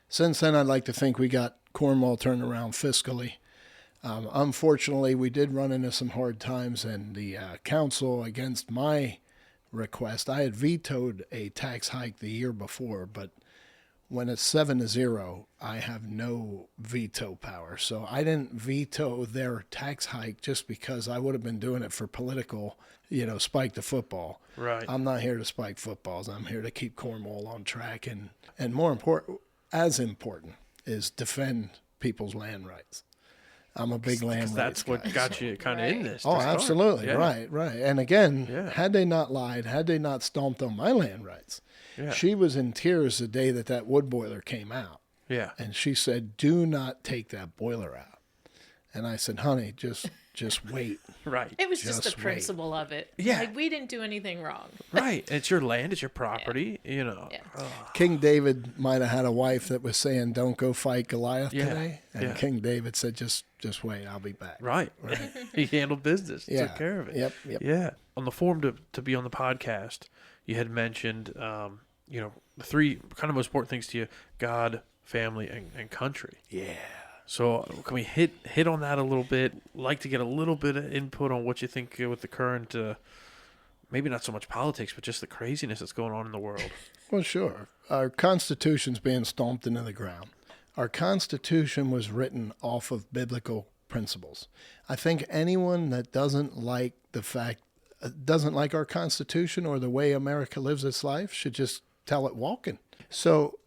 Since then, I'd like to think we got Cornwall turned around fiscally. Unfortunately, we did run into some hard times, and the council, against my request, I had vetoed a tax hike the year before, but when it's 7-0, I have no veto power. So I didn't veto their tax hike just because I would have been doing it for political, spike the football. Right. I'm not here to spike footballs. I'm here to keep Cornwall on track. And more important, as important, is defend people's land rights. I'm a big land rights That's what guy, got you kind of in this. Oh, absolutely. Yeah. Right. And again, had they not lied, had they not stomped on my land rights, she was in tears the day that wood boiler came out. Yeah. And she said, do not take that boiler out. And I said, honey, just wait. Right. It was just the principle of it. Yeah. Like, we didn't do anything wrong. Right. It's your land. It's your property. Yeah. King David might have had a wife that was saying, don't go fight Goliath today. And King David said, just wait. I'll be back. Right. He handled business. Took care of it. Yep. Yeah. On the form to be on the podcast, you had mentioned, the 3 kind of most important things to you: God, family, and country. Yeah. So can we hit on that a little bit? Like to get a little bit of input on what you think with the current, maybe not so much politics, but just the craziness that's going on in the world. Well, sure. Our Constitution's being stomped into the ground. Our Constitution was written off of biblical principles. I think anyone that doesn't like our Constitution or the way America lives its life should just tell it walking. So,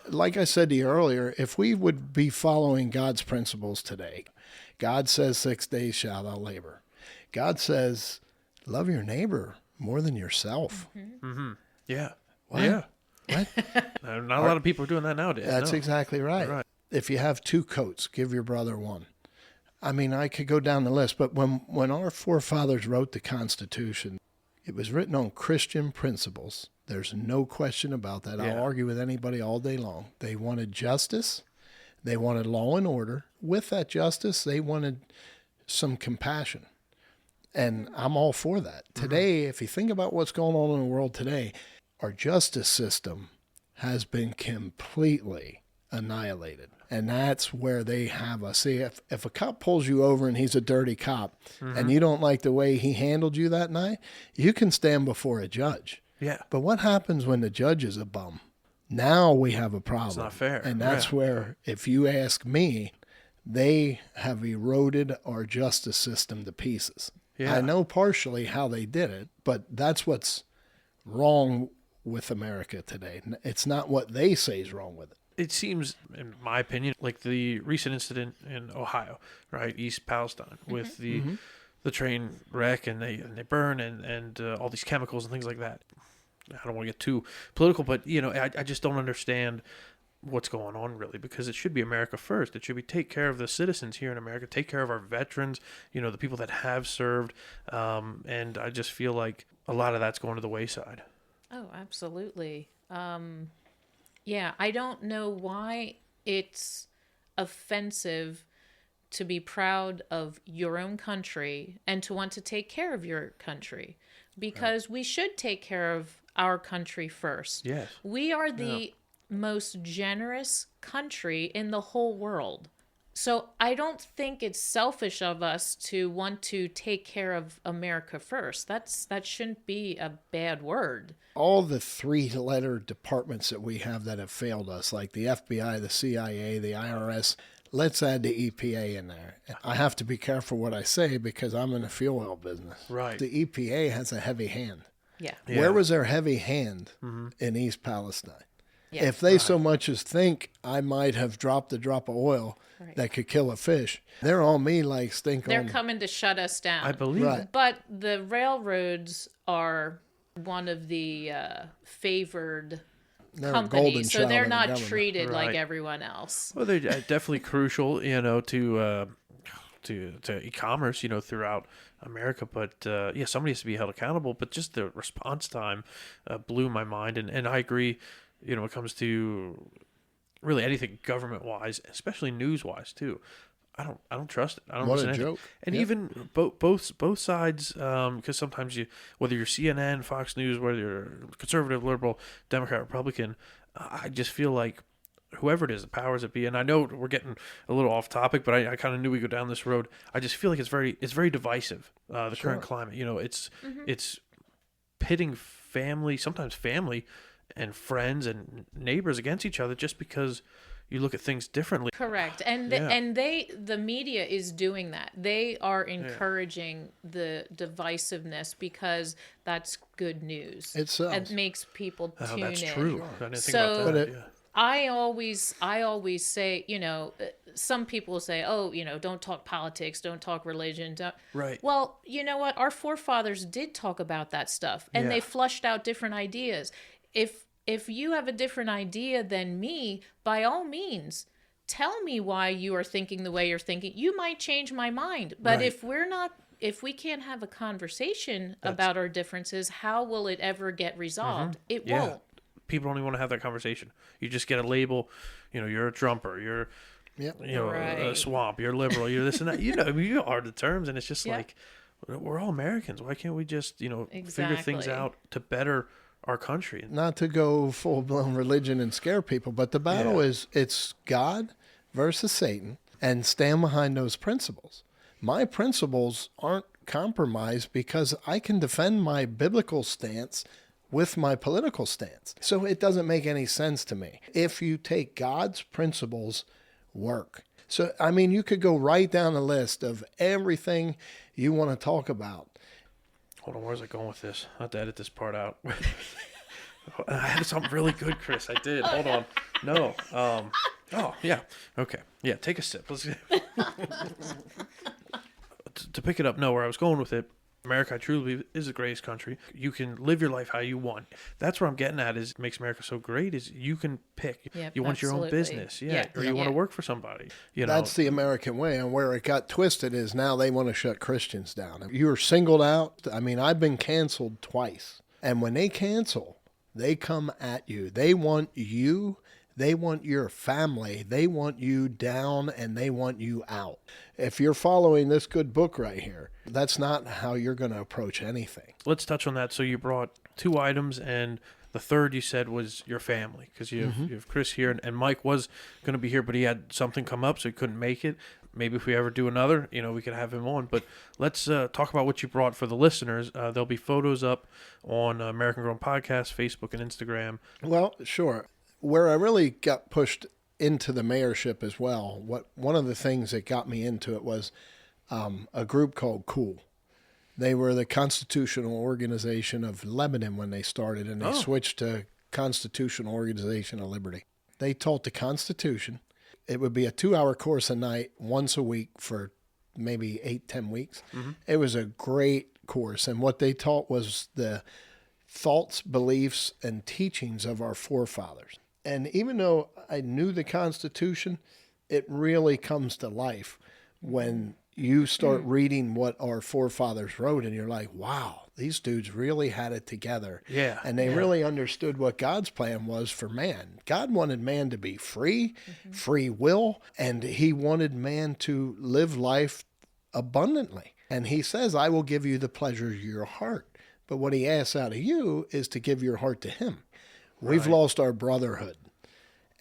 like I said to you earlier, if we would be following God's principles today, God says 6 days shalt thou labor. God says, love your neighbor more than yourself. Mm-hmm. Yeah. What? Yeah. What? Not a lot of people are doing that nowadays. That's exactly right. If you have 2 coats, give your brother 1. I mean, I could go down the list, but when our forefathers wrote the Constitution, it was written on Christian principles. There's no question about that. I'll argue with anybody all day long. They wanted justice. They wanted law and order. With that justice, they wanted some compassion. And I'm all for that. Today, if you think about what's going on in the world today, our justice system has been completely annihilated. And that's where they have us. See, if a cop pulls you over and he's a dirty cop and you don't like the way he handled you that night, you can stand before a judge. Yeah. But what happens when the judge is a bum? Now we have a problem. It's not fair. And that's where, if you ask me, they have eroded our justice system to pieces. Yeah. I know partially how they did it, but that's what's wrong with America today. It's not what they say is wrong with it. It seems, in my opinion, like the recent incident in Ohio, right, East Palestine, with the train wreck and they burn and all these chemicals and things like that. I don't want to get too political, but I just don't understand what's going on really, because it should be America first. It should be take care of the citizens here in America, take care of our veterans, the people that have served, and I just feel like a lot of that's going to the wayside. Oh, absolutely. Yeah, I don't know why it's offensive to be proud of your own country and to want to take care of your country, because we should take care of our country first. Yes. We are the most generous country in the whole world. So I don't think it's selfish of us to want to take care of America first. That shouldn't be a bad word. All the 3-letter departments that we have that have failed us, like the FBI, the CIA, the IRS, let's add the EPA in there. I have to be careful what I say because I'm in the fuel oil business. Right. The EPA has a heavy hand. Yeah. Where was their heavy hand in East Palestine? Yeah. If they so much as think I might have dropped a drop of oil that could kill a fish, they're on me like stink They're on. coming to shut us down. I believe Right. it. But the railroads are one of the favored They're a golden companies, so child they're of the not government. treated like Right. everyone else. Well, they're definitely crucial, to e-commerce, throughout America. But somebody has to be held accountable. But just the response time blew my mind, and I agree. When it comes to really anything government-wise, especially news-wise too, I don't trust it. I don't What listen a to anything. joke. And Yep. even both sides, because sometimes whether you're CNN, Fox News, whether you're conservative, liberal, Democrat, Republican, I just feel like whoever it is, the powers that be, and I know we're getting a little off topic, but I kind of knew we'd go down this road. I just feel like it's very divisive. The current climate, it's pitting sometimes family and friends and neighbors against each other just because you look at things differently. Correct. And the media is doing that. They are encouraging the divisiveness because that's good news. It sells. It makes people tune That's in. true. I didn't think So- about that. But Yeah. I always say, some people say, oh, don't talk politics, don't talk religion. Right. Well, you know what? Our forefathers did talk about that stuff, and they flushed out different ideas. If you have a different idea than me, by all means, tell me why you are thinking the way you're thinking. You might change my mind, but Right. if we can't have a conversation about our differences, how will it ever get resolved? It Yeah. won't. People don't even want to have that conversation. You just get a label, you're a Trumper, you're Yep. a Right. swamp, you're liberal, you're this and that. You are the terms, and it's just Yeah. like, we're all Americans. Why can't we just, figure things Exactly. out to better our country? Not to go full-blown religion and scare people, but the battle is it's God versus Satan, and stand behind those principles. My principles aren't compromised because I can defend my biblical stance with my political stance. So it doesn't make any sense to me. If you take God's principles, work. So, I mean, you could go right down the list of everything you want to talk about. Hold on, where's I going with this? I have to edit this part out. I had something really good, Chris. I did. Hold on. No. Oh, yeah. Okay. Yeah, take a sip. Let's to pick it up, where I was going with it, America, I truly believe, is the greatest country. You can live your life how you want. That's what I'm getting at is makes America so great is you can pick. Yep, you want your own absolutely. business. Yeah. Or you Yeah. want to work for somebody. That's the American way. And where it got twisted is now they want to shut Christians down. You are singled out. I mean, I've been canceled twice. And when they cancel, they come at you. They want you. They want your family. They want you down and they want you out. If you're following this good book right here, that's not how you're going to approach anything. Let's touch on that. So you brought 2 items, and the third you said was your family, because you have Chris here, and Mike was going to be here, but he had something come up, so he couldn't make it. Maybe if we ever do another, we could have him on. But let's talk about what you brought for the listeners. There'll be photos up on American Grown Podcast, Facebook, and Instagram. Well, sure. Where I really got pushed into the mayorship as well, one of the things that got me into it was a group called Cool. They were the constitutional organization of Lebanon when they started, and they switched to Constitutional Organization of Liberty. They taught the Constitution. It would be a 2-hour course a night, once a week for maybe 8-10 weeks. It was a great course, and what they taught was the thoughts, beliefs, and teachings of our forefathers. And even though I knew the Constitution, it really comes to life when you start reading what our forefathers wrote, and you're like, wow, these dudes really had it together. Yeah. And they really understood what God's plan was for man. God wanted man to be free, free will, and he wanted man to live life abundantly. And he says, I will give you the pleasures of your heart. But what he asks out of you is to give your heart to him. We've lost our brotherhood.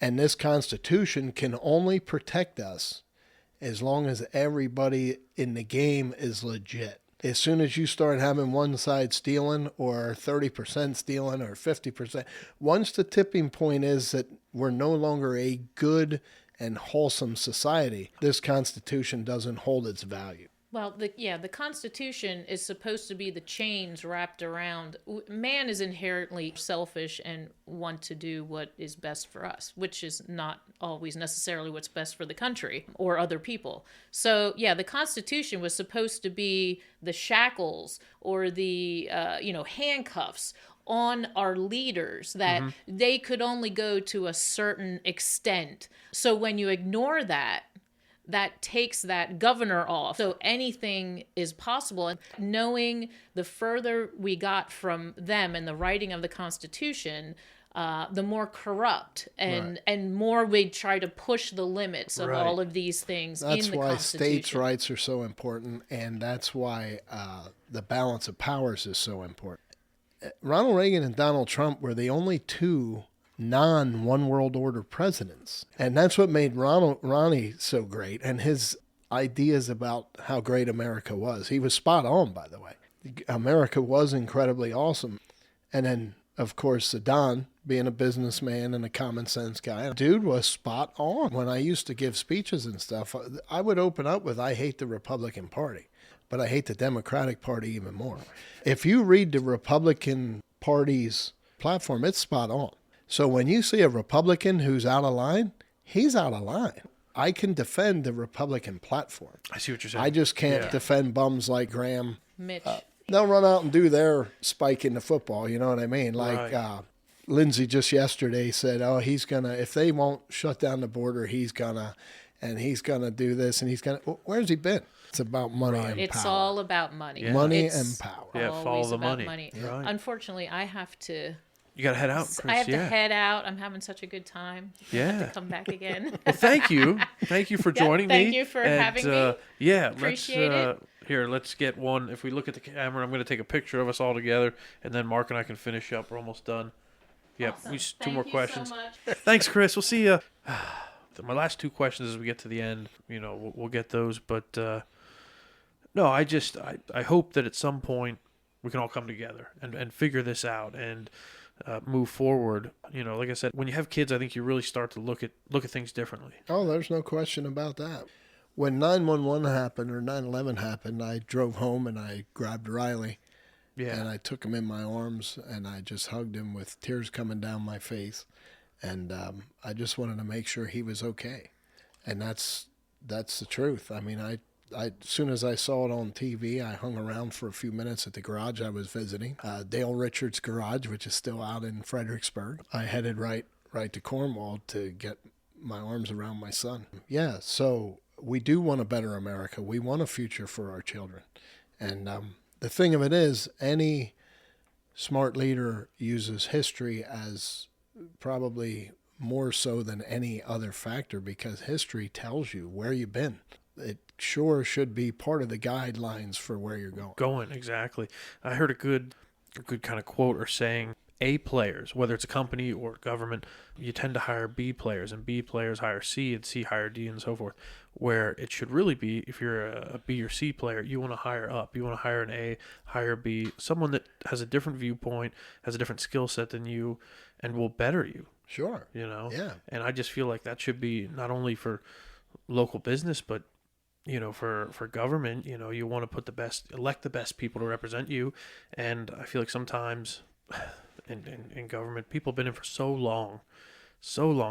And this Constitution can only protect us as long as everybody in the game is legit. As soon as you start having one side stealing or 30% stealing or 50%, once the tipping point is that we're no longer a good and wholesome society, this Constitution doesn't hold its value. Well, the Constitution is supposed to be the chains wrapped around. Man is inherently selfish and want to do what is best for us, which is not always necessarily what's best for the country or other people. So, yeah, the Constitution was supposed to be the shackles or the, handcuffs on our leaders that they could only go to a certain extent. So when you ignore that, that takes that governor off. So anything is possible. And knowing the further we got from them and the writing of the Constitution, the more corrupt and more we try to push the limits of all of these things in the Constitution. That's why states' rights are so important, and that's why the balance of powers is so important. Ronald Reagan and Donald Trump were the only two non-one world order presidents. And that's what made Ronnie so great, and his ideas about how great America was. He was spot on, by the way. America was incredibly awesome. And then, of course, Don, being a businessman and a common sense guy, dude was spot on. When I used to give speeches and stuff, I would open up with, I hate the Republican Party, but I hate the Democratic Party even more. If you read the Republican Party's platform, it's spot on. So when you see a Republican who's out of line, he's out of line. I can defend the Republican platform. I see what you're saying. I just can't defend bums like Graham. Mitch. They'll run out and do their spike in the football, you know what I mean? Like Lindsey just yesterday said, he's going to, if they won't shut down the border, he's going to do this, and he's going to, where's he been? It's about money and power. It's all about money. Yeah. Money and power. Yeah, follow the money. Right. Unfortunately, I have to... You got to head out, Chris. I have to head out. I'm having such a good time. I have to come back again. Well, thank you. Thank you for joining me. Thank you for having me. Yeah, Appreciate it. Let's get one. If we look at the camera, I'm going to take a picture of us all together, and then Mark and I can finish up. We're almost done. Yep, Awesome. Two more questions. So much. Thanks, Chris. We'll see you. My last two questions as we get to the end, we'll get those. But no, I hope that at some point we can all come together and figure this out and move forward. Like I said, when you have kids, I think you really start to look at things differently. Oh, there's no question about that. When 911 happened or 9/11 happened, I drove home and I grabbed Riley. Yeah. And I took him in my arms and I just hugged him with tears coming down my face. And I just wanted to make sure he was okay. And that's the truth. I mean, I as soon as I saw it on TV, I hung around for a few minutes at the garage I was visiting, Dale Richards' garage, which is still out in Fredericksburg. I headed right to Cornwall to get my arms around my son. Yeah, so we do want a better America. We want a future for our children. And the thing of it is, any smart leader uses history as probably more so than any other factor, because history tells you where you've been. It sure should be part of the guidelines for where you're going. Exactly. I heard a good kind of quote or saying, A players, whether it's a company or government, you tend to hire B players, and B players hire C, and C hire D, and so forth. Where it should really be, if you're a B or C player, you want to hire up. You want to hire an A, hire B, someone that has a different viewpoint, has a different skill set than you, and will better you. Sure. Yeah. And I just feel like that should be not only for local business, but for government. You want to elect the best people to represent you. And I feel like sometimes in government, people have been in for so long,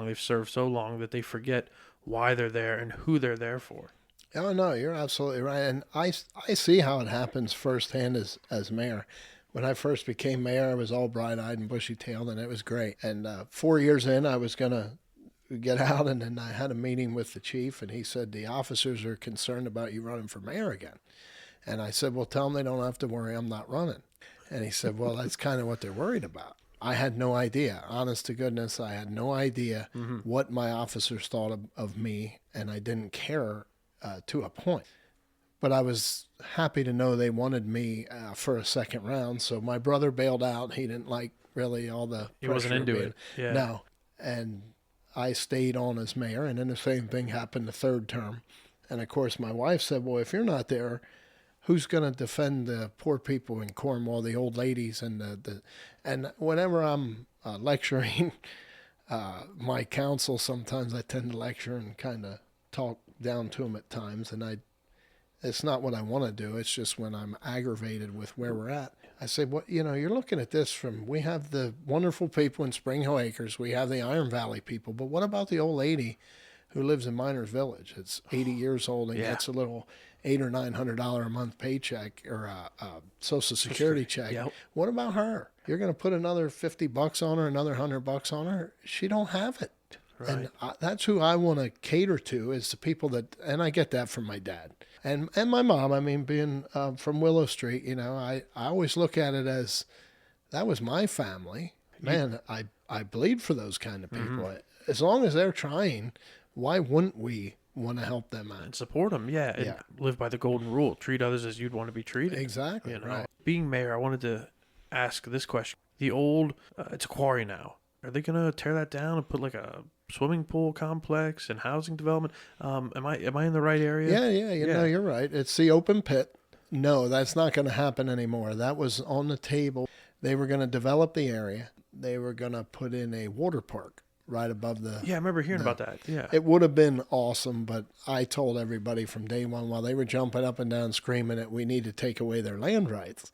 they've served so long that they forget why they're there and who they're there for. Oh, no, you're absolutely right. And I see how it happens firsthand as mayor. When I first became mayor, I was all bright-eyed and bushy-tailed, and it was great. And 4 years in, I was going to get out, and then I had a meeting with the chief, and he said, the officers are concerned about you running for mayor again. And I said, well, tell them they don't have to worry, I'm not running. And he said, well, that's kind of what they're worried about. I had no idea. Honest to goodness, I had no idea what my officers thought of me, and I didn't care to a point. But I was happy to know they wanted me for a second round. So my brother bailed out. He didn't like really all the He wasn't into it. Yeah. No. And I stayed on as mayor, and then the same thing happened the third term. And, of course, my wife said, well, if you're not there, who's going to defend the poor people in Cornwall, the old ladies? And whenever I'm lecturing my council, sometimes I tend to lecture and kind of talk down to them at times. And it's not what I want to do. It's just when I'm aggravated with where we're at. I say, well, you're looking at this we have the wonderful people in Spring Hill Acres. We have the Iron Valley people. But what about the old lady who lives in Miners Village? It's 80 years old and gets a little $800 or $900 a month paycheck or a Social Security check. Yep. What about her? You're going to put another $50 on her, another $100 on her? She don't have it. Right. And that's who I want to cater to, is the people that, and I get that from my dad and my mom. I mean, being from Willow Street, I always look at it as that was my family. Man, I bleed for those kind of people. As long as they're trying, why wouldn't we want to help them out and support them? Yeah, and live by the golden rule: treat others as you'd want to be treated. Exactly. Right. Being mayor, I wanted to ask this question: the old, it's a quarry now. Are they gonna tear that down and put like a swimming pool complex and housing development? Am I in the right area? Yeah. No, you're right. It's the open pit. No, that's not going to happen anymore. That was on the table. They were going to develop the area. They were going to put in a water park right above the... Yeah, I remember hearing about that. Yeah. It would have been awesome, but I told everybody from day one, while they were jumping up and down screaming that we need to take away their land rights,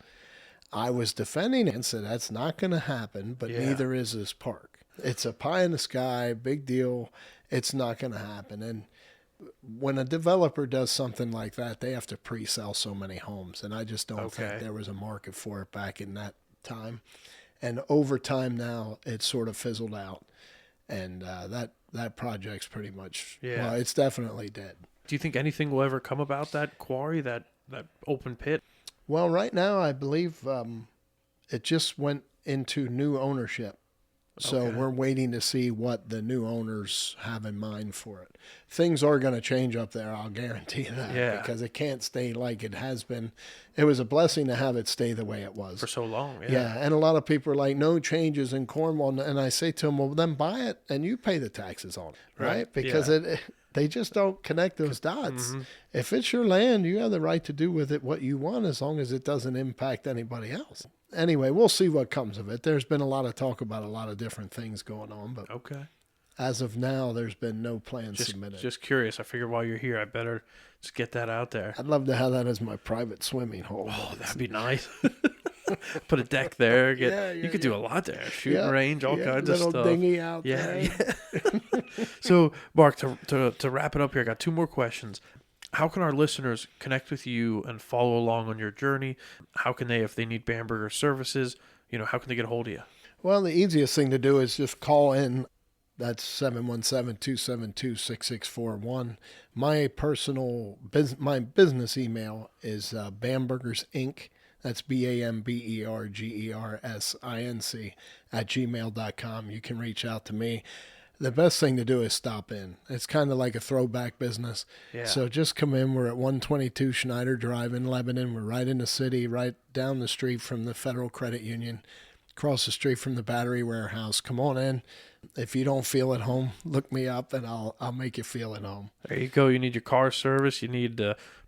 I was defending it and said, that's not going to happen, but neither is this park. It's a pie in the sky, big deal. It's not going to happen. And when a developer does something like that, they have to pre-sell so many homes. And I just don't think there was a market for it back in that time. And over time now, it's sort of fizzled out. And that project's pretty much, well, it's definitely dead. Do you think anything will ever come about that quarry, that open pit? Well, right now, I believe it just went into new ownership. So we're waiting to see what the new owners have in mind for it. Things are going to change up there, I'll guarantee that. Yeah. Because it can't stay like it has been. It was a blessing to have it stay the way it was. For so long, Yeah, and a lot of people are like, no changes in Cornwall. And I say to them, well, then buy it and you pay the taxes on it, right? Because they just don't connect those dots. Mm-hmm. If it's your land, you have the right to do with it what you want as long as it doesn't impact anybody else. Anyway, we'll see what comes of it. There's been a lot of talk about a lot of different things going on, but as of now, there's been no plans submitted. Just curious. I figured while you're here, I better just get that out there. I'd love to have that as my private swimming hole. Oh, that'd be nice. Put a deck there. You could do a lot there. Shooting range, all kinds of stuff. Little dinghy out there. Yeah. So, Mark, to wrap it up here, I got two more questions. How can our listeners connect with you and follow along on your journey? How can they, if they need Bamberger services, how can they get a hold of you? Well, the easiest thing to do is just call in. That's 717-272-6641. My my business email is Bambergers Inc. That's BAMBERGERSINC @gmail.com. You can reach out to me. The best thing to do is stop in. It's kind of like a throwback business. Yeah. So just come in. We're at 122 Schneider Drive in Lebanon. We're right in the city, right down the street from the Federal Credit Union, across the street from the Battery Warehouse. Come on in. If you don't feel at home, look me up and I'll make you feel at home. There you go. You need your car service. You need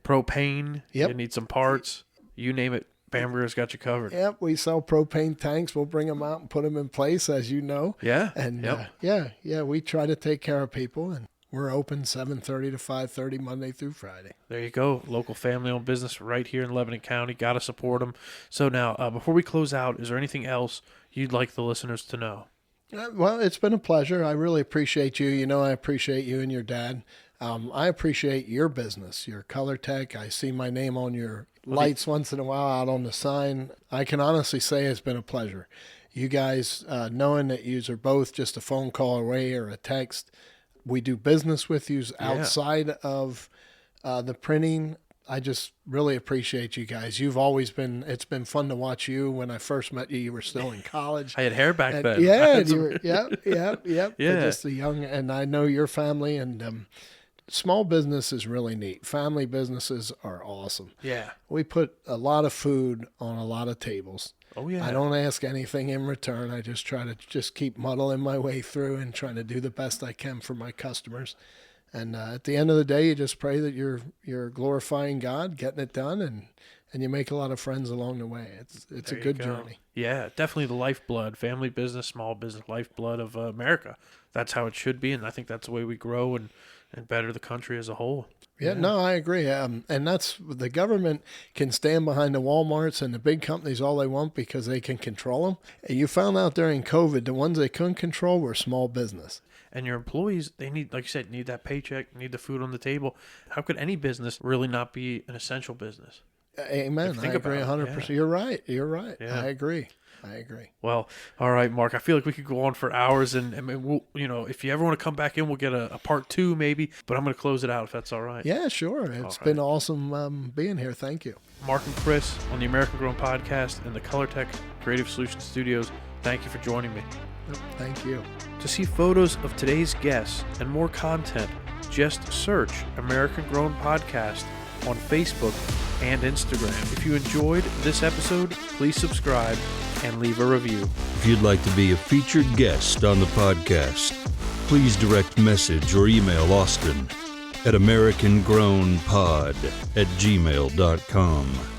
propane. Yep. You need some parts. You name it. Bamberger's got you covered. Yep, we sell propane tanks. We'll bring them out and put them in place, as you know. Yeah. And we try to take care of people, and we're open 7:30 to 5:30 Monday through Friday. There you go. Local family-owned business right here in Lebanon County. Got to support them. So now, before we close out, is there anything else you'd like the listeners to know? Well, it's been a pleasure. I really appreciate you. I appreciate you and your dad. I appreciate your business, your Colortech. I see my name on your lights once in a while out on the sign. I can honestly say it's been a pleasure. You guys, knowing that you are both just a phone call away or a text, we do business with you outside of the printing. I just really appreciate you guys. You've always been, it's been fun to watch you. When I first met you, you were still in college. I had hair back And- then. Yeah, and you were, yep. Yeah. Just a young, and I know your family, and small business is really neat. Family businesses are awesome. Yeah. We put a lot of food on a lot of tables. Oh, yeah. I don't ask anything in return. I just try to just keep muddling my way through and trying to do the best I can for my customers. And at the end of the day, you just pray that you're glorifying God, getting it done, and you make a lot of friends along the way. It's a There good you go. journey. Yeah, definitely the lifeblood, family business, small business, lifeblood of America. That's how it should be, and I think that's the way we grow and better the country as a whole. Yeah, no, I agree. And that's, the government can stand behind the Walmarts and the big companies all they want because they can control them. And you found out during COVID, the ones they couldn't control were small business. And your employees, they need, like you said, need that paycheck, need the food on the table. How could any business really not be an essential business? Amen. I agree 100%. Yeah. You're right. You're right. Yeah. I agree. Well, all right, Mark. I feel like we could go on for hours, and we'll, if you ever want to come back in, we'll get a part 2 maybe. But I'm going to close it out if that's all right. Yeah, sure. It's been awesome being here. Thank you. Mark and Chris on the American Grown Podcast and the Colortech Creative Solutions Studios. Thank you for joining me. Thank you. To see photos of today's guests and more content, just search American Grown Podcast on Facebook and Instagram. If you enjoyed this episode, please subscribe and leave a review. If you'd like to be a featured guest on the podcast, please direct message or email Austin at americangrownpod@gmail.com.